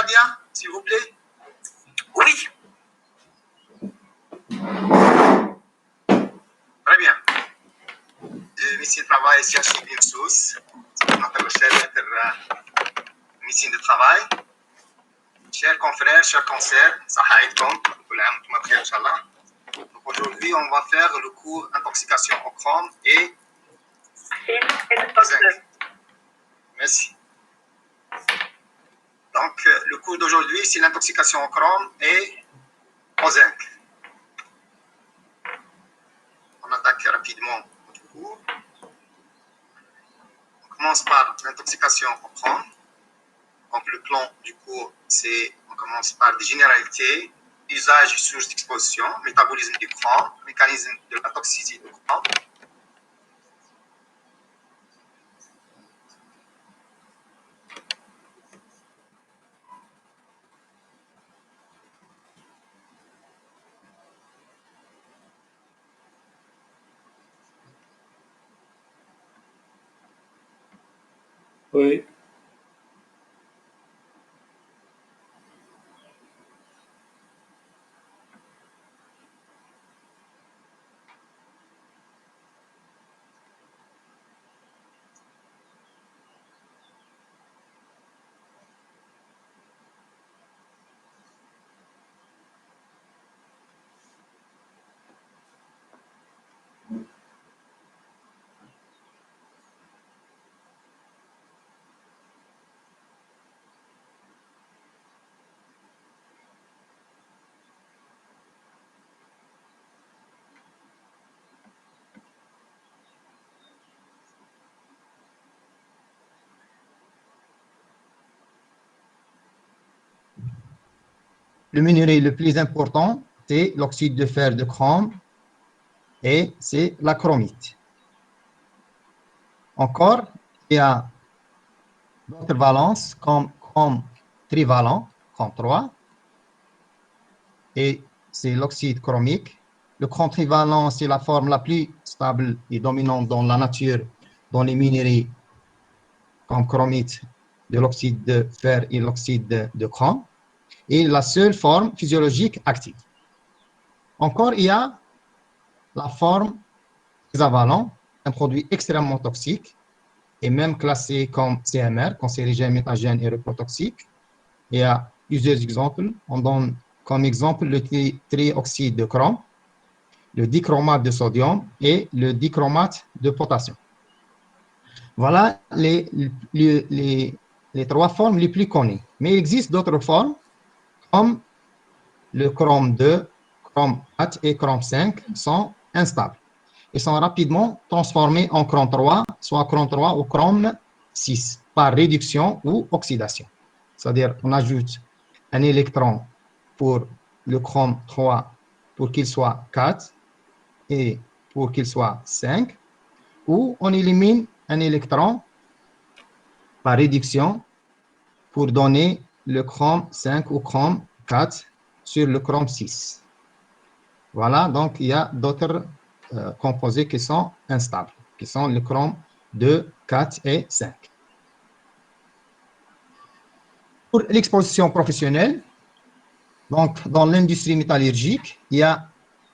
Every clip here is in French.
Nadia, s'il vous plaît? Oui. Très bien. Médecine de travail, chercher une source. Notre recherche, médecine de travail. Chers confrères, chers consoeurs, aujourd'hui, on va faire le cours intoxication au chrome et zinc. Merci. Donc, le cours d'aujourd'hui, c'est l'intoxication au chrome et au zinc. On attaque rapidement notre cours. On commence par l'intoxication au chrome. Donc, le plan du cours, c'est, on commence par des généralités, usage et sources d'exposition, métabolisme du chrome, mécanisme de la toxicité du chrome. Oui. Le minerai le plus important, c'est l'oxyde de fer de chrome et c'est la chromite. Encore, il y a d'autres valences comme chrome trivalent, chrome 3, et c'est l'oxyde chromique. Le chrome trivalent, c'est la forme la plus stable et dominante dans la nature, dans les minerais comme chromite, de l'oxyde de fer et l'oxyde de chrome, et la seule forme physiologique active. Encore, il y a la forme hexavalent, un produit extrêmement toxique, et même classé comme CMR, cancérigène, mutagène et reprotoxique. Il y a plusieurs exemples. On donne comme exemple le trioxyde de chrome, le dichromate de sodium et le dichromate de potassium. Voilà les trois formes les plus connues. Mais il existe d'autres formes comme le chrome 2, chrome 4 et chrome 5 sont instables. Ils sont rapidement transformés en chrome 3, soit chrome 3 ou chrome 6, par réduction ou oxydation. C'est-à-dire qu'on ajoute un électron pour le chrome 3 pour qu'il soit 4 et pour qu'il soit 5, ou on élimine un électron par réduction pour donner le chrome 5 ou chrome 4 sur le chrome 6. Voilà, donc il y a d'autres composés qui sont instables, qui sont le chrome 2, 4 et 5. Pour l'exposition professionnelle, donc dans l'industrie métallurgique, il y a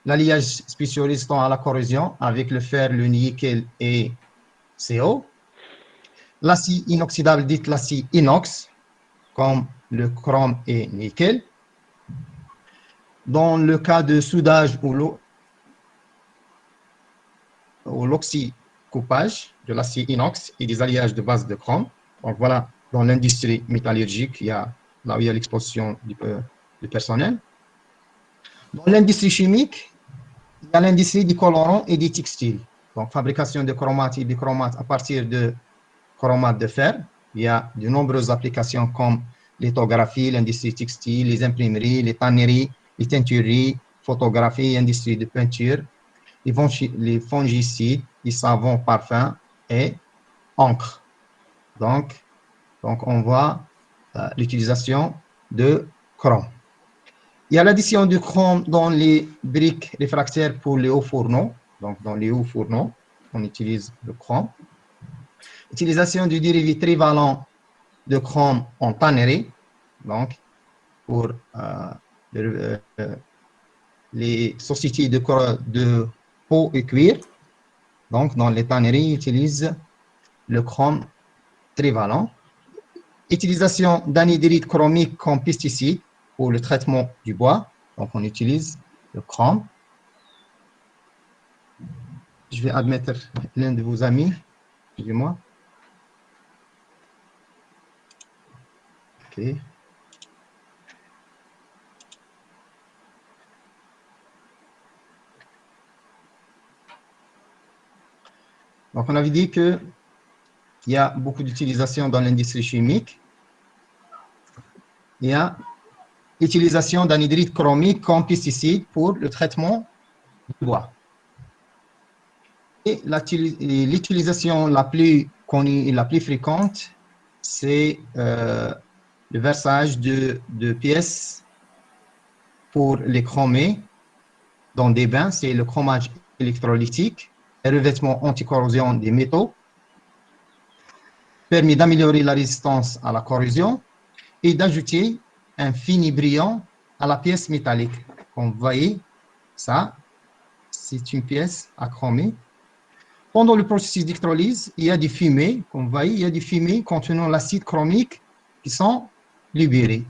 l'alliage spéciaux résistant à la corrosion avec le fer, le nickel et CO. L'acier inoxydable dit l'acier inox, comme le chrome et nickel. Dans le cas de soudage ou l'oxycoupage de l'acier inox et des alliages de base de chrome. Donc voilà, dans l'industrie métallurgique, il y a là où il y a l'exposition du personnel. Dans l'industrie chimique, il y a l'industrie du colorant et des textiles. Donc fabrication de chromates et bichromates à partir de chromates de fer. Il y a de nombreuses applications comme lithographie, l'industrie textile, les imprimeries, les tanneries, les teintureries, photographie, industrie de peinture, les fongicides, les savons, parfums et encre. Donc on voit l'utilisation de chrome. Il y a l'addition du chrome dans les briques réfractaires pour les hauts fourneaux. Donc, dans les hauts fourneaux, on utilise le chrome. Utilisation du dérivé trivalent de chrome en tannerie. Donc, pour les sociétés de peau et cuir. Donc, dans les tanneries, ils utilisent le chrome trivalent. Utilisation d'anhydride chromique comme pesticide pour le traitement du bois. Donc, on utilise le chrome. Je vais admettre l'un de vos amis. Excusez-moi. OK. Donc, on avait dit qu'il y a beaucoup d'utilisation dans l'industrie chimique. Il y a l'utilisation d'anhydride chromique comme pesticide pour le traitement du bois. Et l'utilisation la plus connue et la plus fréquente, c'est le versage de pièces pour les chromer dans des bains, c'est le chromage électrolytique et revêtement anticorrosion des métaux, permet d'améliorer la résistance à la corrosion et d'ajouter un fini brillant à la pièce métallique. Comme vous voyez, ça, c'est une pièce à chromer. Pendant le processus d'électrolyse, il y a des fumées, comme vous voyez, il y a des fumées contenant l'acide chromique qui sont libérées.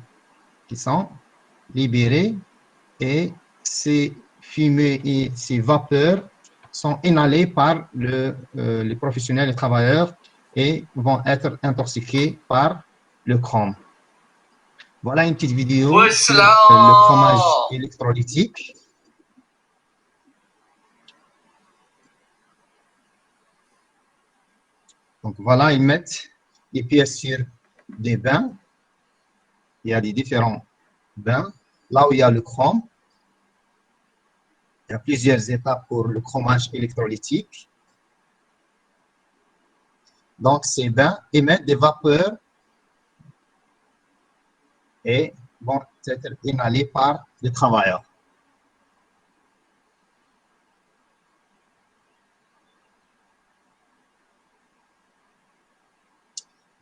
Et ces fumées et ces vapeurs sont inhalées par les professionnels, les travailleurs, et vont être intoxiqués par le chrome. Voilà une petite vidéo sur le chromage électrolytique. Donc voilà, ils mettent les pièces sur des bains. Il y a des différents bains. Là où il y a le chrome, il y a plusieurs étapes pour le chromage électrolytique. Donc ces bains émettent des vapeurs et vont être inhalés par les travailleurs.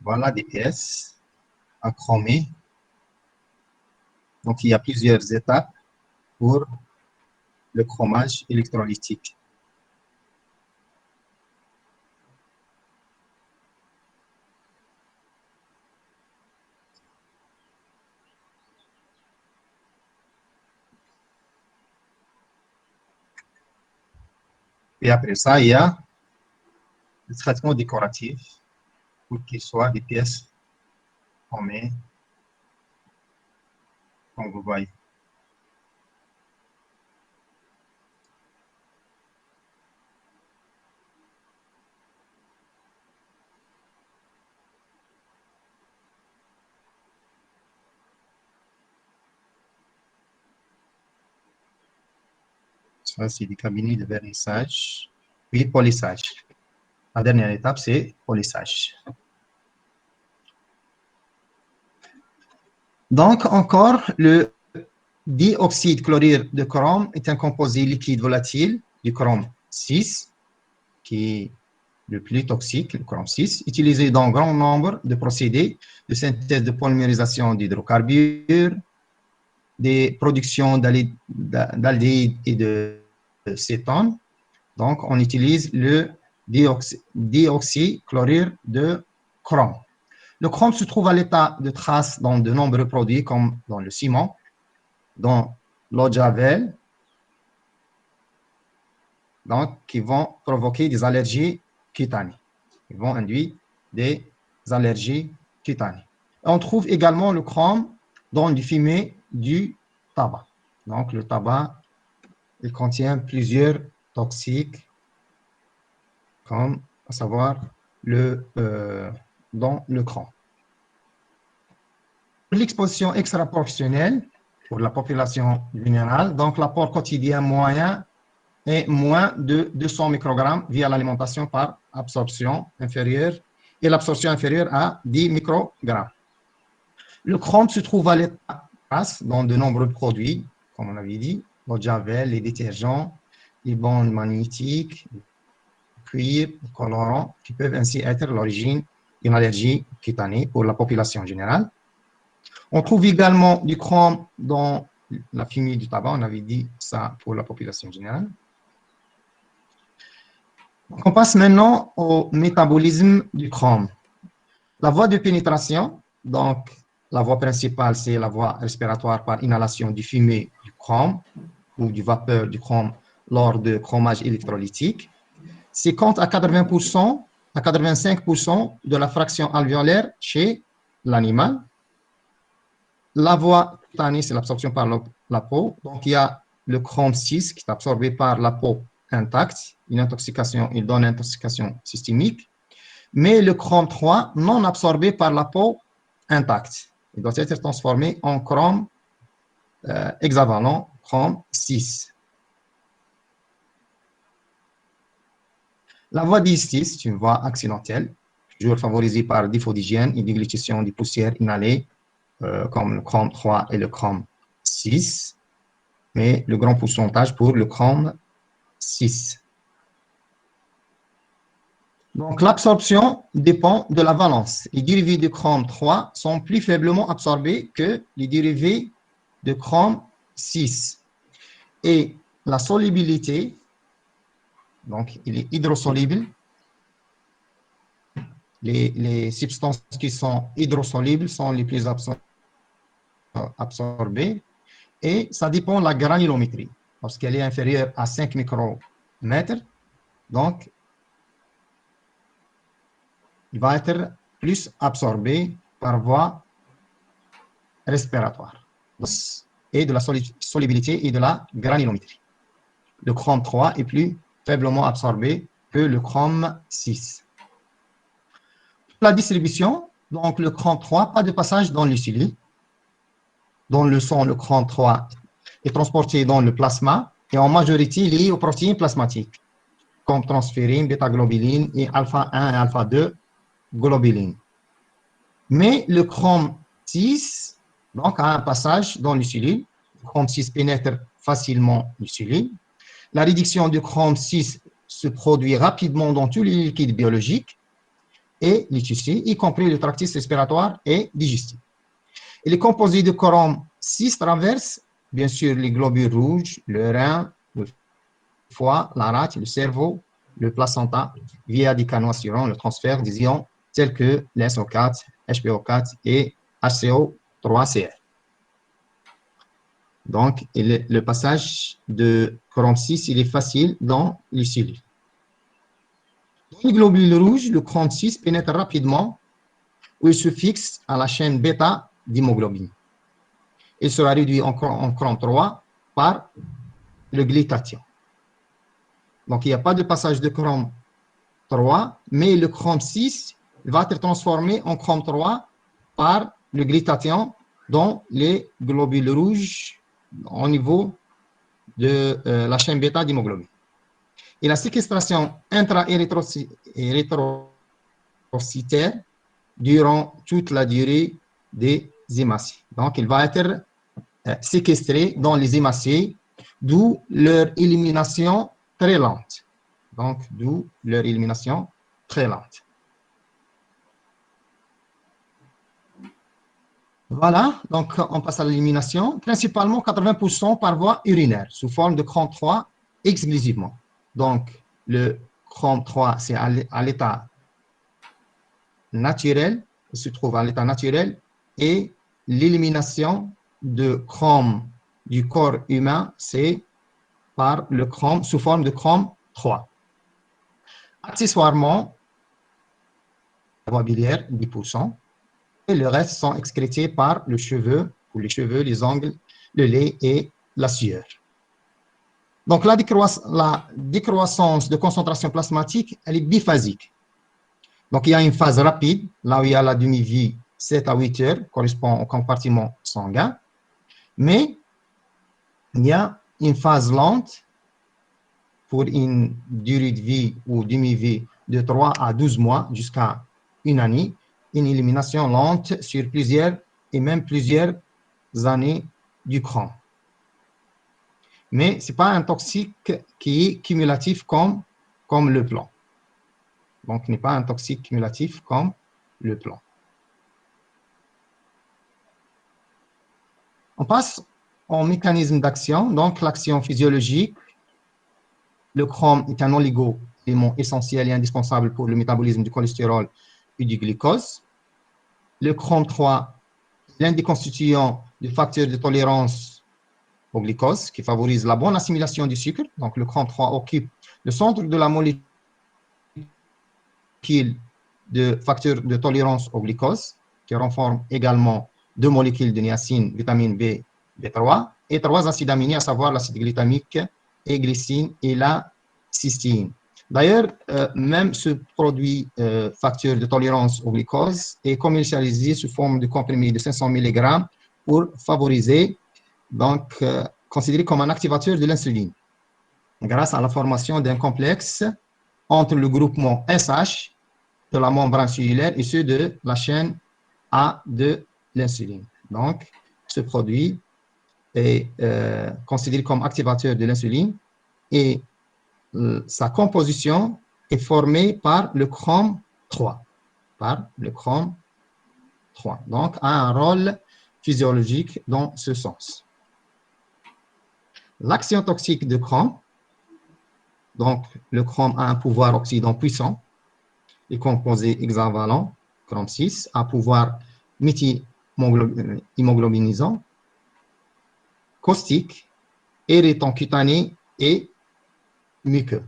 Voilà des pièces à chromer. Donc, il y a plusieurs étapes pour le chromage électrolytique. Et après ça, il y a le traitement décoratif pour qu'il soit des pièces chromées, comme vous voyez. Ça, c'est des cabinets de vernissage, puis polissage. La dernière étape, c'est polissage. Donc, encore, le dioxyde chlorure de chrome est un composé liquide volatile du chrome 6, qui est le plus toxique, le chrome 6, utilisé dans grand nombre de procédés de synthèse de polymérisation d'hydrocarbures, des productions d'aldéhyde et de cétone. Donc, on utilise le dioxychlorure de chrome. Le chrome se trouve à l'état de trace dans de nombreux produits, comme dans le ciment, dans l'eau de javel, donc qui vont provoquer des allergies cutanées. Ils vont induire des allergies cutanées. On trouve également le chrome dans les fumées du tabac. Donc, le tabac, il contient plusieurs toxiques, comme à savoir dans le chrome. L'exposition extra-professionnelle pour la population générale, donc l'apport quotidien moyen est moins de 200 microgrammes via l'alimentation par absorption inférieure et l'absorption inférieure à 10 microgrammes. Le chrome se trouve à l'état dans de nombreux produits, comme on avait dit, l'eau de javel, les détergents, les bandes magnétiques, le cuir, les colorants, qui peuvent ainsi être l'origine d'une allergie cutanée pour la population générale. On trouve également du chrome dans la fumée du tabac, on avait dit ça pour la population générale. On passe maintenant au métabolisme du chrome. La voie de pénétration, donc la voie principale, c'est la voie respiratoire par inhalation du fumée du chrome ou du vapeur du chrome lors de chromage électrolytique. 50 à 80% à 85% de la fraction alvéolaire chez l'animal. La voie cutanée, c'est l'absorption par la peau. Donc, il y a le chrome 6 qui est absorbé par la peau intacte. Une intoxication, il donne une intoxication systémique. Mais le chrome 3, non absorbé par la peau intacte, il doit être transformé en chrome hexavalent, chrome 6. La voie digestive, c'est une voie accidentelle, toujours favorisée par défaut d'hygiène et déglutition des poussières inhalées, comme le chrome 3 et le chrome 6, mais le grand pourcentage pour le chrome 6. Donc, l'absorption dépend de la valence. Les dérivés de chrome 3 sont plus faiblement absorbés que les dérivés de chrome 6. Et la solubilité, donc il est hydrosoluble. Les substances qui sont hydrosolubles sont les plus absorbées. Et ça dépend de la granulométrie. Lorsqu'elle est inférieure à 5 micromètres, donc il va être plus absorbé par voie respiratoire et de la solubilité et de la granulométrie. Le chrome 3 est plus faiblement absorbé que le chrome 6. La distribution, donc le chrome 3, pas de passage dans le cellules. Dans le sang, le chrome 3 est transporté dans le plasma et en majorité lié aux protéines plasmatiques, comme transférine, bêta-globuline et alpha 1 et alpha 2 globuline. Mais le chrome 6 donc, a un passage dans les cellules. Le chrome 6 pénètre facilement les cellules. La réduction du chrome 6 se produit rapidement dans tous les liquides biologiques et les tissus, y compris le tractus respiratoire et digestif. Et les composés de chrome 6 traversent, bien sûr, les globules rouges, le rein, le foie, la rate, le cerveau, le placenta, via des canaux assurant le transfert des ions tels que l'SO4, HPO4 et HCO3CR. Donc, le passage de chrome 6, il est facile dans les cellules. Dans les globules rouges, le chrome 6 pénètre rapidement où il se fixe à la chaîne bêta d'hémoglobine. Il sera réduit en chrome 3 par le glutathion. Donc, il n'y a pas de passage de chrome 3, mais le chrome 6 va être transformé en chrome 3 par le glutathion dans les globules rouges au niveau de la chaîne bêta d'hémoglobine. Et la séquestration intra-érythrocytaire durant toute la durée des hémacées. Donc, il va être séquestré dans les hémacées, d'où leur élimination très lente. Donc, d'où leur élimination très lente. Voilà, donc on passe à l'élimination, principalement 80% par voie urinaire, sous forme de chrome 3 exclusivement. Donc, le chrome 3, c'est à l'état naturel, il se trouve à l'état naturel, et l'élimination de chrome du corps humain, c'est par le chrome, sous forme de chrome 3. Accessoirement, la voie biliaire, 10%. Et le reste sont excrétés par le cheveu, ou les cheveux, les ongles, le lait et la sueur. Donc, la décroissance de concentration plasmatique, elle est biphasique. Donc, il y a une phase rapide, là où il y a la demi-vie, 7 à 8 heures, correspond au compartiment sanguin. Mais, il y a une phase lente pour une durée de vie ou demi-vie de 3 à 12 mois jusqu'à une année. Une élimination lente sur plusieurs et même plusieurs années du chrome. Mais ce n'est pas un toxique qui est cumulatif comme le plomb. Donc, ce n'est pas un toxique cumulatif comme le plomb. On passe au mécanisme d'action. Donc, l'action physiologique. Le chrome est un oligo-élément essentiel et indispensable pour le métabolisme du cholestérol et du glucose. Le chrome 3 est l'un des constituants du facteur de tolérance au glucose qui favorise la bonne assimilation du sucre. Donc, le chrome 3 occupe le centre de la molécule de facteur de tolérance au glucose qui renforme également deux molécules de niacine, vitamine B, B3 et trois acides aminés, à savoir l'acide glutamique et glycine et la cystéine. D'ailleurs, même ce produit facteur de tolérance au glucose est commercialisé sous forme de comprimé de 500 mg pour favoriser, donc considéré comme un activateur de l'insuline, grâce à la formation d'un complexe entre le groupement SH de la membrane cellulaire et ceux de la chaîne A de l'insuline. Donc, ce produit est considéré comme activateur de l'insuline et sa composition est formée par le chrome 3. Donc, a un rôle physiologique dans ce sens. L'action toxique de chrome. Donc, le chrome a un pouvoir oxydant puissant et composé hexavalent, chrome 6, à pouvoir méthylhémoglobinisant, caustique, irritant cutané et muqueux.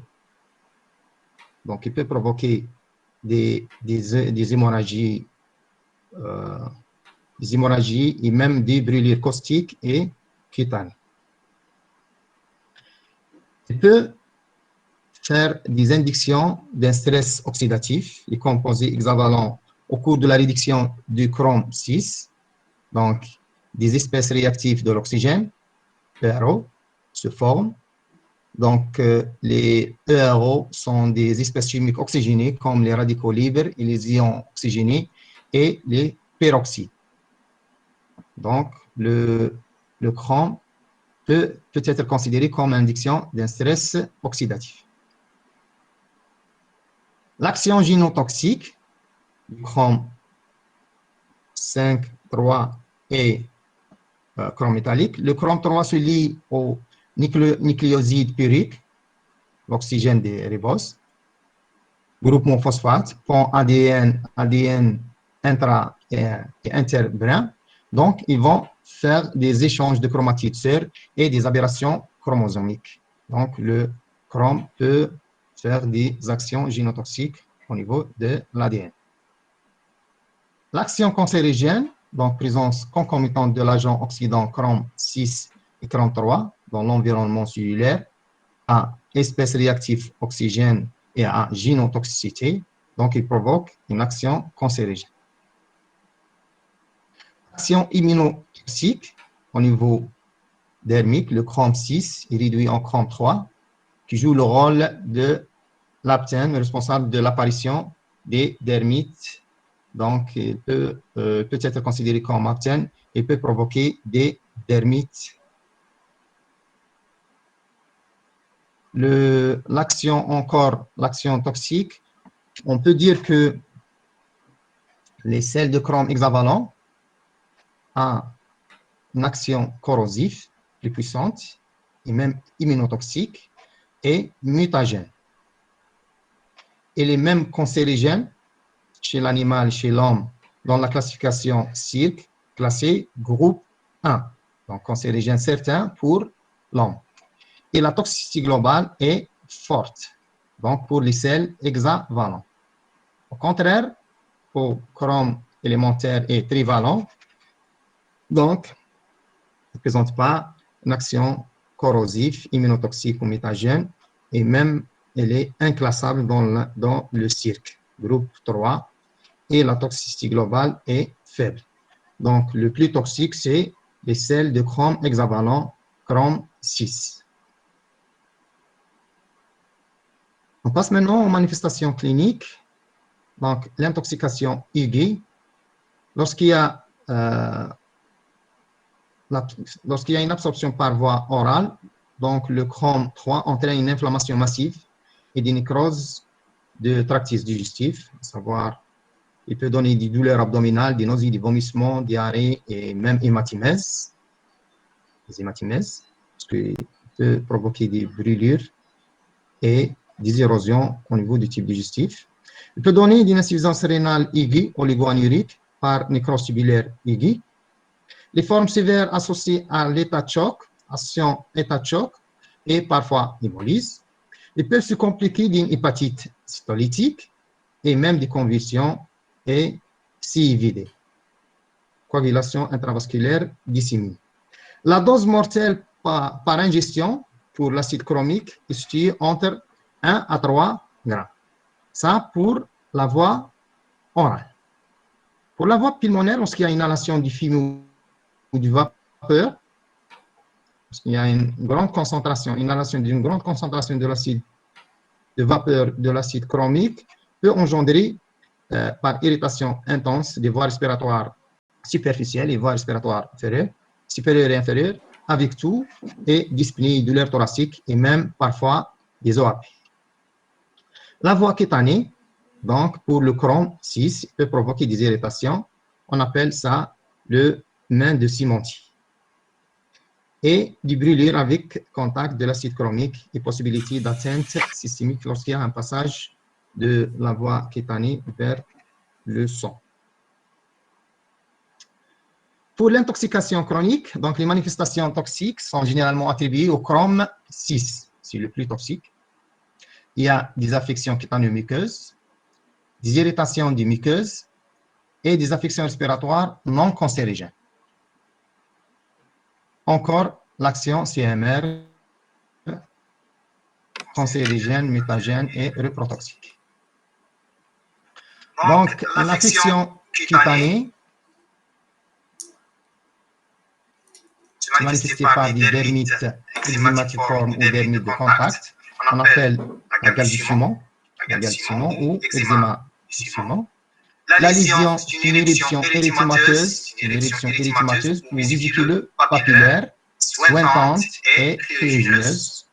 Donc, il peut provoquer des hémorragies, et même des brûlures caustiques et cutanées. Il peut faire des inductions d'un stress oxydatif et composé hexavalent au cours de la réduction du chrome 6, donc des espèces réactives de l'oxygène, ERO, se forment. Donc, les ERO sont des espèces chimiques oxygénées comme les radicaux libres et les ions oxygénés et les peroxydes. Donc, le chrome peut être considéré comme induction d'un stress oxydatif. L'action génotoxique du chrome 5, 3 et chrome métallique. Le chrome 3 se lie au nucléoside purique, l'oxygène des riboses, groupement phosphate, pont ADN intra et interbrin. Donc, ils vont faire des échanges de chromatides sœurs et des aberrations chromosomiques. Donc, le chrome peut faire des actions génotoxiques au niveau de l'ADN. L'action cancérigène, donc présence concomitante de l'agent oxydant chrome 6 et chrome 3 dans l'environnement cellulaire à espèces réactives oxygène et à génotoxicité, donc il provoque une action cancérigène. Action immunotoxique au niveau dermique, le chrome 6 est réduit en chrome 3 qui joue le rôle de l'aptène responsable de l'apparition des dermites. Donc, il peut être considéré comme aptène et peut provoquer des dermites. L'action toxique, on peut dire que les sels de chrome hexavalent ont une action corrosive plus puissante et même immunotoxique et mutagène. Et les mêmes cancérigènes chez l'animal, chez l'homme, dans la classification CIRC, classé groupe 1, donc cancérigène certain pour l'homme. Et la toxicité globale est forte, donc pour les sels hexavalents. Au contraire, pour chrome élémentaire et trivalent, donc, ne présente pas une action corrosive, immunotoxique ou mutagène, et même elle est inclassable dans le CIRC, groupe 3, et la toxicité globale est faible. Donc, le plus toxique, c'est les sels de chrome hexavalent, chrome 6. On passe maintenant aux manifestations cliniques. Donc, l'intoxication aiguë, lorsqu'il y a une absorption par voie orale, donc le chrome 3 entraîne une inflammation massive et des nécroses de tractus digestif, à savoir, il peut donner des douleurs abdominales, des nausées, des vomissements, diarrhée et même hématimèse. les hématimèses, parce qu'il peut provoquer des brûlures et des érosions au niveau du tube digestif. Il peut donner une insuffisance rénale aiguë, oligoanurique, par nécrose tubulaire aiguë. Les formes sévères associées à l'état de choc, état de choc, et parfois hémolyse. Ils peuvent se compliquer d'une hépatite cytolytique et même des convulsions et CIVD, coagulation intravasculaire disséminée. La dose mortelle par ingestion pour l'acide chromique est située entre 1 à 3 grammes. Ça pour la voie orale. Pour la voie pulmonaire, lorsqu'il y a inhalation du fume ou du vapeur, il y a une grande concentration, inhalation d'une grande concentration de l'acide de vapeur de l'acide chromique peut engendrer par irritation intense des voies respiratoires superficielles et voies respiratoires supérieures et inférieures, avec tout, et dyspnée, douleur thoracique et même parfois des OAP. La voie cutanée, donc pour le Crohn 6, peut provoquer des irritations. On appelle ça le main de Simonti. Et du brûlure avec contact de l'acide chromique et possibilité d'atteinte systémique lorsqu'il y a un passage de la voie cutanée vers le sang. Pour l'intoxication chronique, donc les manifestations toxiques sont généralement attribuées au Crohn 6, c'est le plus toxique. Il y a des affections cutanéo-muqueuses, des irritations des muqueuses et des affections respiratoires non cancérigènes. Encore l'action CMR, cancérigène, mutagène et reprotoxique. Donc, l'infection cutanée se manifeste par des dermites eczématiformes ou dermites de contact. On appelle la gale du Simon ou eczéma du Simon. La lésion, c'est une éruption érythémateuse ou vésicule papillaire, sointante et ferrugineuse.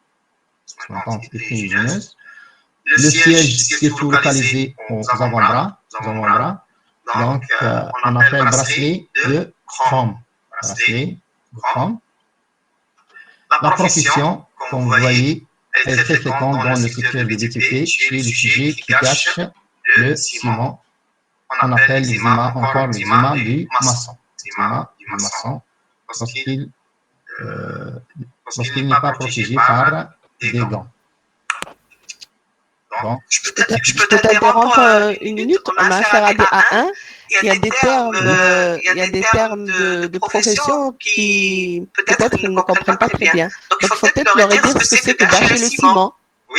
Le siège se trouve localisé aux avant-bras. Donc, on appelle bracelet de Crohn. La profession, comme vous voyez, est très fréquente dans le secteur du BTP chez les sujets qui cachent le ciment. On appelle l'eczéma encore l'eczéma du maçon. Lorsqu'il n'est pas protégé par des gants. Donc, je peux t'interrompre une minute, on a affaire à des A1. Il y a des termes de profession qui peut-être ils ne comprennent pas très bien. Donc il faut peut-être leur dire ce que c'est que bâcher le ciment.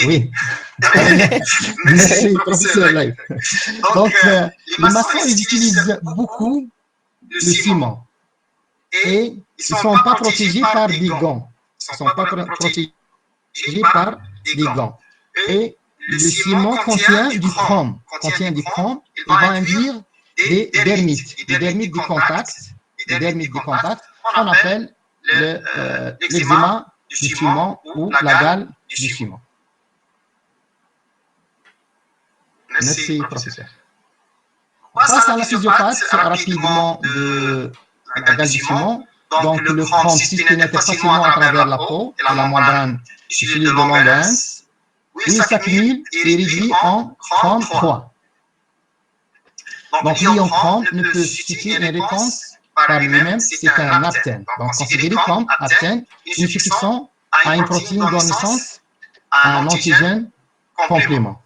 Oui. Merci, professeur Live. Donc, les maçons, ils utilisent beaucoup le ciment. Et ils ne sont pas protégés par des gants. Et le ciment contient du chrome. Il va induire des dermites de contact. On appelle l'eczéma du ciment ou la gale du ciment. Merci, professeur. Face à la physiopathe rapidement de la gale du ciment, donc le Crohn 6 pénètre facilement à travers la peau et la membrane du filet de Langerhans, où il s'accumule et réduit en Crohn 3. Donc l'ion Crohn ne peut susciter une réponse par lui-même, c'est un aptène. Donc considéré comme aptène, une suffisant à une protéine donnant naissance à un antigène complément.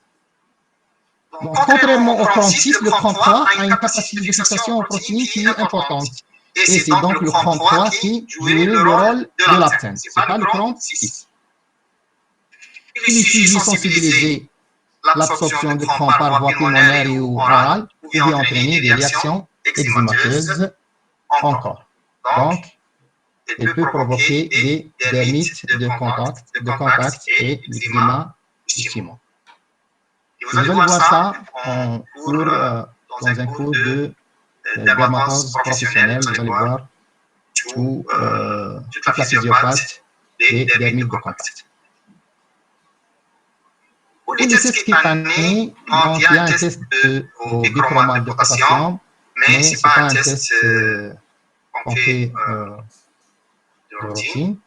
Donc, contrairement au Crohn 6, le Crohn 3 a une capacité de fixation aux protéines qui est importante. Et c'est donc le Crohn 3 qui joue le rôle de l'aptène. Ce n'est pas le Crohn 6. Il suffit de sensibiliser l'absorption de Crohn par voie pulmonaire ou orale pouvait entraîner des réactions eczémateuses encore. Donc, elle peut provoquer des dermites de contact et l'eczéma du ciment. Vous allez voir ça dans un cours de dermatose professionnelle. Vous allez voir toute la physiopathe des dermites de contact. Pour les tests cutanés, il y a un test au bichromate de potassium, mais ce n'est pas un test qu'on fait de routine,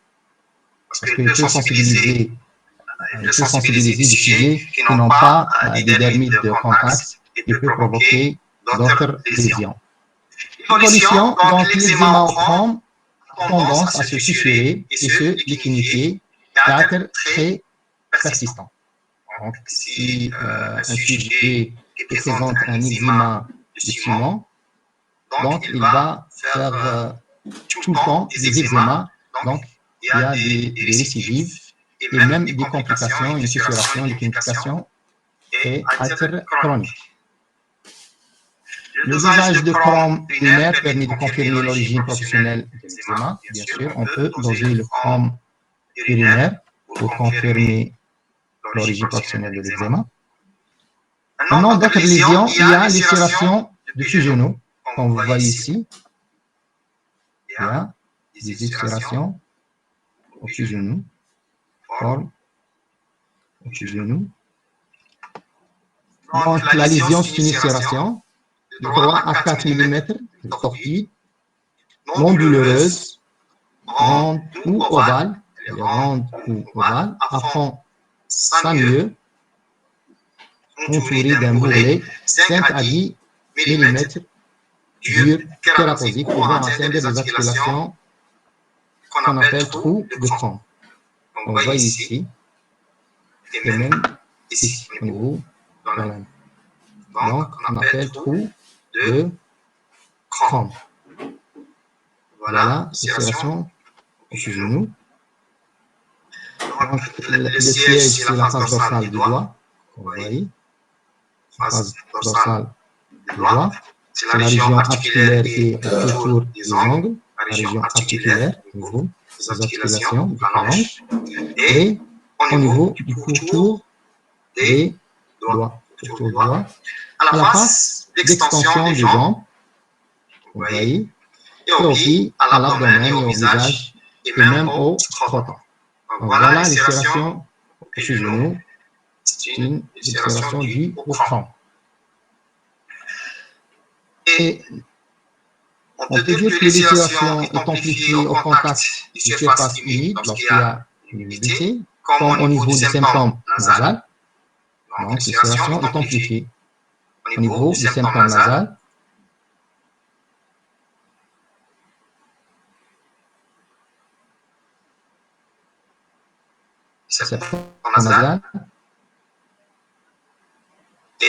parce qu'il peut sensibiliser des sujets qui n'ont pas d'édermite de contact et peut provoquer d'autres lésions. L'évolution, donc l'eczéma au chrome a tendance à se fissurer et se liquéfier et à être très persistant. Donc, si un sujet qui présente un eczéma de ciment, donc il va faire tout le temps des eczémas, donc il y a des récidives et même des complications, une fissuration, une liquéfaction et être chronique. Le dosage de chrome urinaire permet de confirmer l'origine professionnelle de l'eczéma. Bien sûr, on peut doser le chrome urinaire pour confirmer l'origine professionnelle de l'eczéma. Maintenant, d'autres lésions, il y a l'ulcération du genou, comme vous voyez ici. Il y a des ulcérations au genou, forme au genou. Donc, la lésion, c'est une ulcération de 3 à 4 mm de torpille, non douloureuse, ronde ou ovale, à fond sinueux, entouré d'un bourrelet 5 à 10 mm dur kératosique pouvant atteindre des articulations qu'on appelle trous de chrome. On voit ici, et même ici, au niveau de la langue. Donc, on appelle trous de chrome. Voilà, ulcération au genou. Donc, le siège, c'est la face dorsale du doigt. Vous voyez, face dorsale du doigt. C'est la région articulaire et autour des ongles, la région articulaire au niveau des articulations de la hanche et au niveau du pourtour des doigts. À la face d'extension des jambes, vous voyez, et aussi à l'abdomen et au visage et même au scrotum. Voilà l'ulcération au genou, c'est une ulcération due au chrome. Et on peut dire que l'ulcération est amplifiée au contact des surfaces humides lorsqu'il y a une humidité, comme au niveau des symptômes nasaux. Donc, l'ulcération est amplifiée au niveau des symptômes nasaux.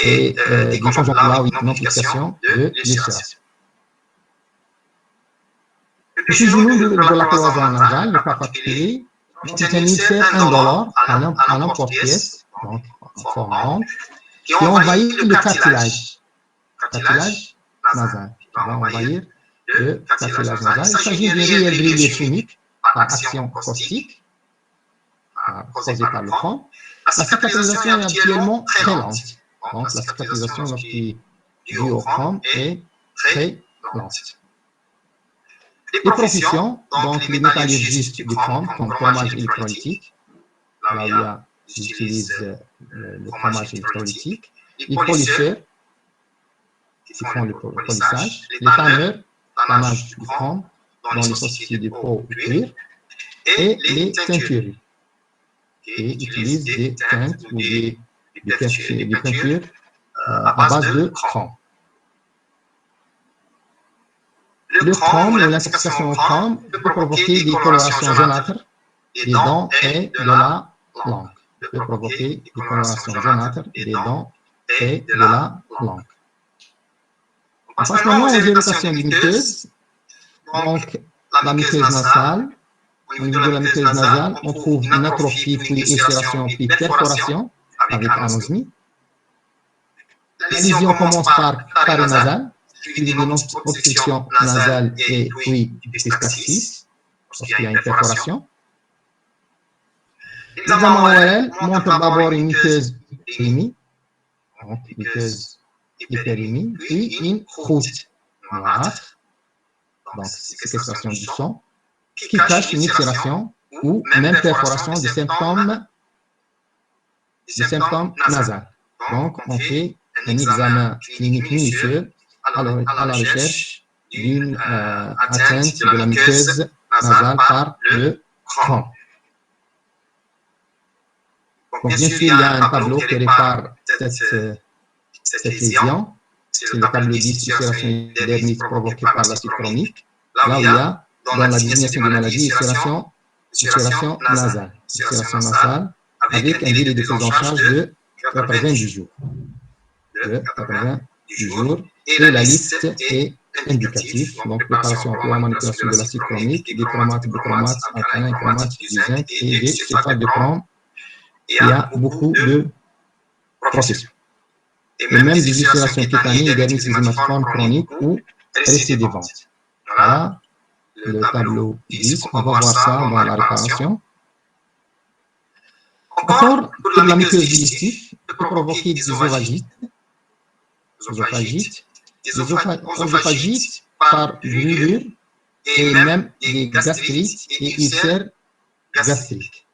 Et des changements là ou une amplification de l'ulcération. Le genou de la cloison nasale, le cas particulier, c'est un ulcère indolore à l'emporte-pièce, donc en forme ronde, qui envahit le cartilage nasal. On va envahir le cartilage nasal. Il s'agit d'une réelle brûlure chimique par action caustique causée par le chrome. La cicatrisation est actuellement très lente. Donc, la cicatrisation lorsqu'il est due au chrome est très lente. Les professions, donc les métallurgistes du chrome, comme chromage électrolytique, là où ils utilisent le chromage électrolytique, les polisseurs, qui font le polissage, les tanneurs, tannage du chrome, dans les sociétés de peau ou cuir, et les teinturiers, qui utilisent des teintes ou des peintures à base de chrome. Le chrome ou l'intoxication au chrome peut provoquer des colorations jaunâtres des dents et de la langue. Peut provoquer des colorations jaunâtres des dents et de la langue. On passe maintenant aux irritations des muqueuses. Donc, la muqueuse nasale. Au niveau de la muqueuse nasale, on trouve une atrophie, puis ulcération, puis perforation avec anosmie. La lésion commence par carie nasale, suivi d'une obstruction nasale et puis epistaxis, lorsqu'il y a une perforation. L'examen ORL montre d'abord une muqueuse hyperémie, donc muqueuse hyperémie, puis une croûte noirâtre, donc séquestration du sang, qui cache une ulcération ou même perforation des symptômes nasaux. Donc, on fait un examen clinique minutieux à la recherche d'une atteinte de la muqueuse nasale par le chrome. Donc, bien sûr, il y a un tableau qui répare cette lésion. C'est le tableau 10, ulcération épidermique provoquée par l'acide chromique. Là où il y a, dans la désignation de maladie, ulcération nasale. Ulcération nasale avec un délai de prise en charge de 90 jours. Et la liste est indicative. Donc, préparation pour la manipulation de l'acide chromique, des chromates, bichromate, alcalin, chromate, du zinc et des sulfates de chrome. Il y a beaucoup de processus. Et même des ulcérations cutanées, dermites eczématiformes chroniques ou récidivantes. Voilà le tableau 10. On va voir ça dans la réparation. Encore, pour la muqueuse digestive, peut provoquer des œsophagites par brûlure et même des gastrites et ulcères gastriques.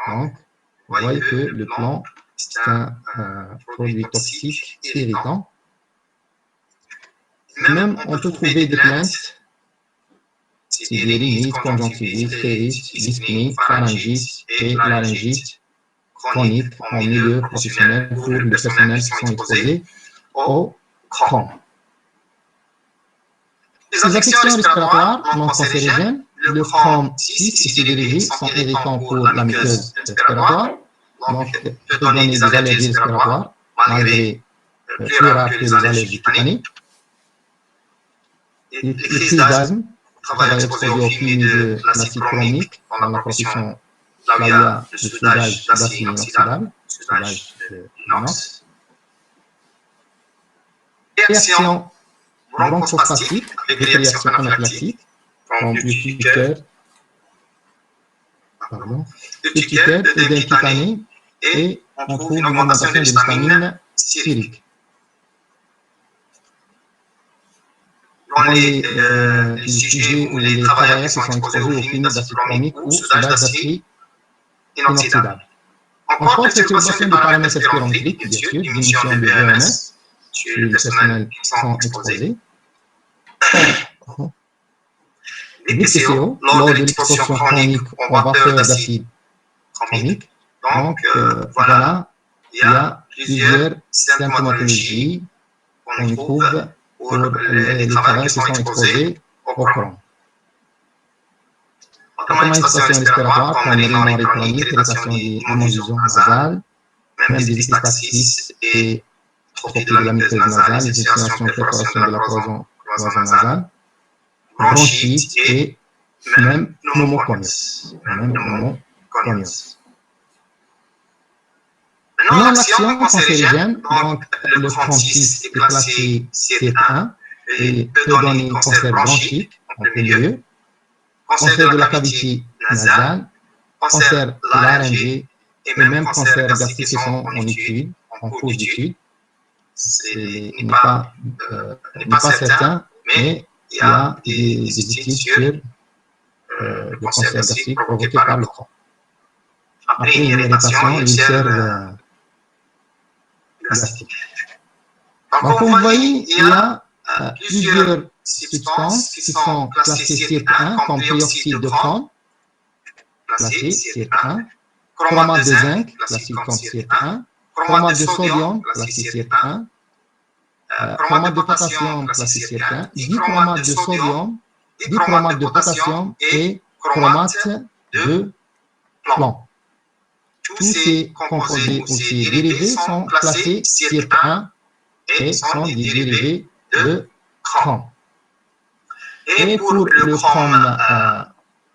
Donc, vous voyez que le plomb, c'est un produit toxique irritant. Même, on peut trouver des plaintes, c'est des rhinites, conjonctivite, stérite, dyspnée, pharyngite et laryngite chronique en milieu professionnel pour les personnels qui sont exposés au chrome. Les infections respiratoires non cancérigènes, le chrome 6 et ses dérivés sont irritants pour la muqueuse respiratoire, donc peut donner des allergies respiratoires, malgré plus rare que les allergies cutanées. Les crises d'asthme, travail exposé au fumier de l'acide chromique dans la production via le soudage d'acide inoxydable, soudage de l'inox. Réaction bronchospastique avec réaction anaphylactique, comme l'urticaire, l'œdème cutané, et on trouve une augmentation de l'histamine sérique. Dans les sujets ou les travailleurs qui sont exposés au fumier d'acide chromique ou soudage d'acide inoxydable. Encore, perturbation des paramètres spirométriques, bien sûr, diminution de VMS chez les personnels qui sont exposés. Les PCO, lors de l'exposition chronique aux vapeurs d'acide chromique. Donc, voilà, il y a plusieurs symptomatologies qu'on trouve pour les travailleurs qui sont exposés au chrome. Manifestation respiratoire comme rhinopneumonie chronique, irritation des hémorragies nasales, même des épistaxis et trophie de la muqueuse nasale, ulcération, perforation de la cloison nasale, bronchite et même pneumoconiose. Maintenant, l'action cancérigène, donc le chrome 6 est classé CYP1 et peut donner cancer bronchique en premier lieu, cancer de la cavité nasale, cancer de la laryngée et même cancer gastrique qui sont en étude, en cours d'étude. Ce n'est pas certain, mais il y a des études sur le cancer gastrique provoqué par le chrome. Après une irritation, l'ulcère gastrique. Donc, vous voyez, il y a plusieurs substances qui sont classées CYP1 comme trioxyde de chrome, classé CYP1, chromate de zinc, classé comme CYP1, chromate de sodium, classé CYP1, chromate de potassium, classé CYP1, dichromate de sodium, dichromate de potassium et chromate de plomb. Tous ces composés ou ces dérivés sont classés CYP1 et sont des dérivés de chrome. Et pour le chrome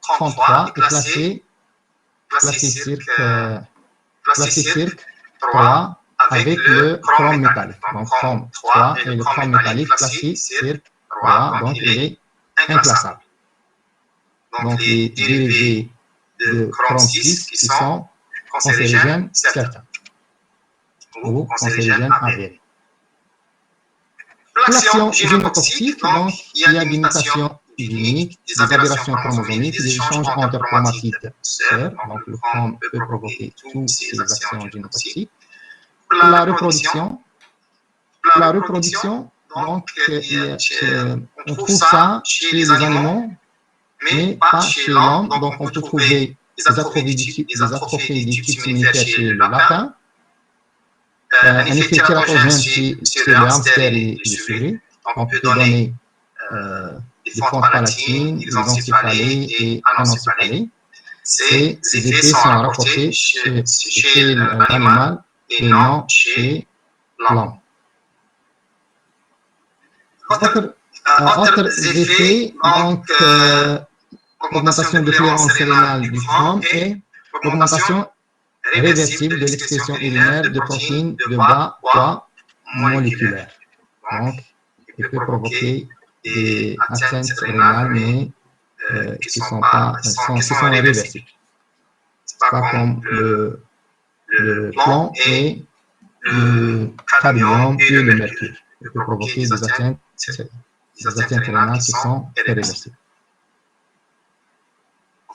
33 est classé CYRC 3 avec le chrome métallique. Donc chrome 3 et le chrome métallique classé CYRC 3, donc il est inclassable. Donc les dérivés de chrome 6 qui sont cancérigènes certains ou cancérigènes avérés. L'action génotoxique, donc il y a des mutations géniques, des aberrations chromosomiques, des échanges entre chromatides sœurs, donc le chrome peut provoquer toutes ces actions génotoxiques. Pour la reproduction, donc on trouve ça chez les animaux, mais pas chez l'homme. Donc, on peut trouver des atrophies du type immunitaire chez le lapin. Un effet tératogène chez le hamster et le souris. On peut donner des fentes palatines, des encéphalées et anencéphalées. Ces effets sont rapportés chez l'animal et non chez l'homme. Autres effets, donc augmentation de clearance cérébrale du chrome et augmentation réversible de l'expression urinaire de protéines de bas poids moléculaire. Donc, il peut provoquer des atteintes rénales, mais qui sont réversibles. C'est pas comme le plomb et le cadmium et le mercure. Il peut provoquer des atteintes rénales qui sont irréversibles.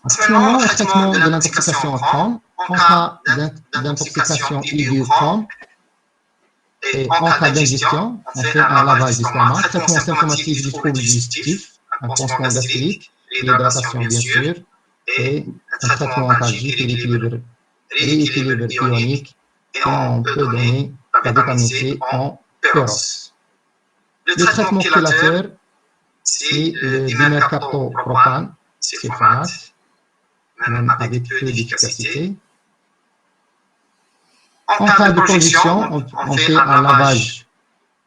Actuellement, le traitement de l'intoxication au chrome, en cas d'intoxication aiguë au chrome et en cas d'ingestion, on fait un lavage d'estomac, traitement symptomatique du trouble digestif, un pansement gastrique, l'hydratation bien sûr, et un traitement antalgique et rééquilibre ionique, et on peut donner la vitamine C en péros. Le traitement chélateur, c'est le dimercaptopropane, sulfonate, même avec peu d'efficacité. En cas de congestion, on fait un lavage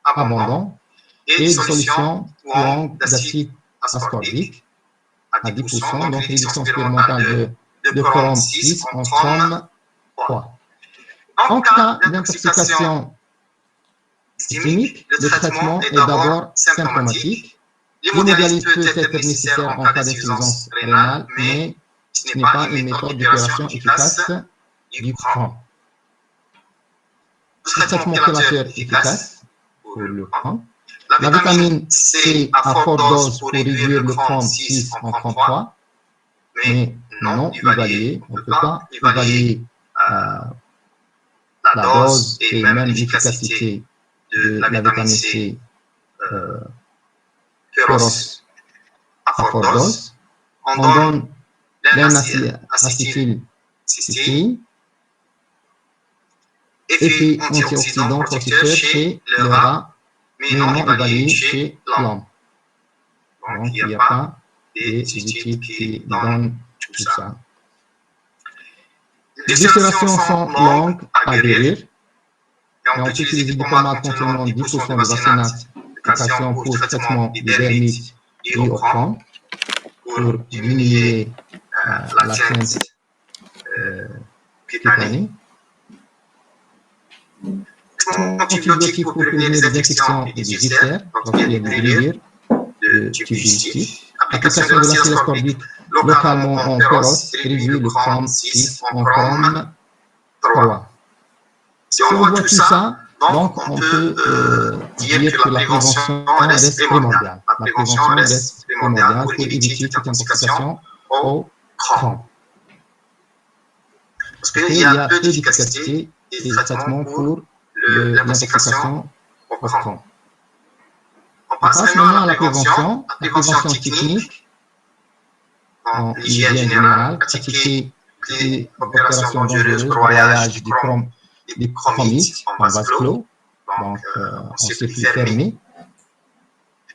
abondant et une solution longue d'acide ascorbique à 10%, donc réduction expérimentale de chrome 6 en chrome 3. En cas d'intoxication systémique, le traitement est d'abord symptomatique. L'hémodialyse peut être nécessaire en cas d'insuffisance rénale, mais ce n'est pas une méthode d'épuration efficace du chrome. Le traitement chélateur efficace pour le chrome. La vitamine C à forte dose pour réduire le chrome 6 en chrome 3, mais non évaluée. On ne peut pas évaluer la dose et même l'efficacité de la vitamine C féroce à forte dose. On donne l'acétylcystéine, effet antioxydant protecteur chez le rat, mais non évalué chez l'homme. Donc, il n'y a pas des études qui donnent tout ça. Les distillation sont longues à guérir. Et on peut utiliser des pommades contenant 10% de vaccinate d'application pour traitement des dermites et au chrome, pour diminuer l'atteinte cutanée. Antibiotiques pour prévenir les infections et des ulcères, lorsqu'il y a des brûlures de tube digestif. Application de l'acide ascorbique localement en péros, réduit le chrome 6 en chrome 3. Si on voit tout ça, donc on peut dire que la prévention reste primordiale. La prévention reste primordiale pour éviter toute intoxication au chrome. Parce qu'il y a peu d'efficacité des traitements pour l'intoxication au chrome. On passe maintenant à la prévention technique, en hygiène générale, pratiquer des opérations dangereuses, broyage des chromites en vase clos, donc en circuit fermé.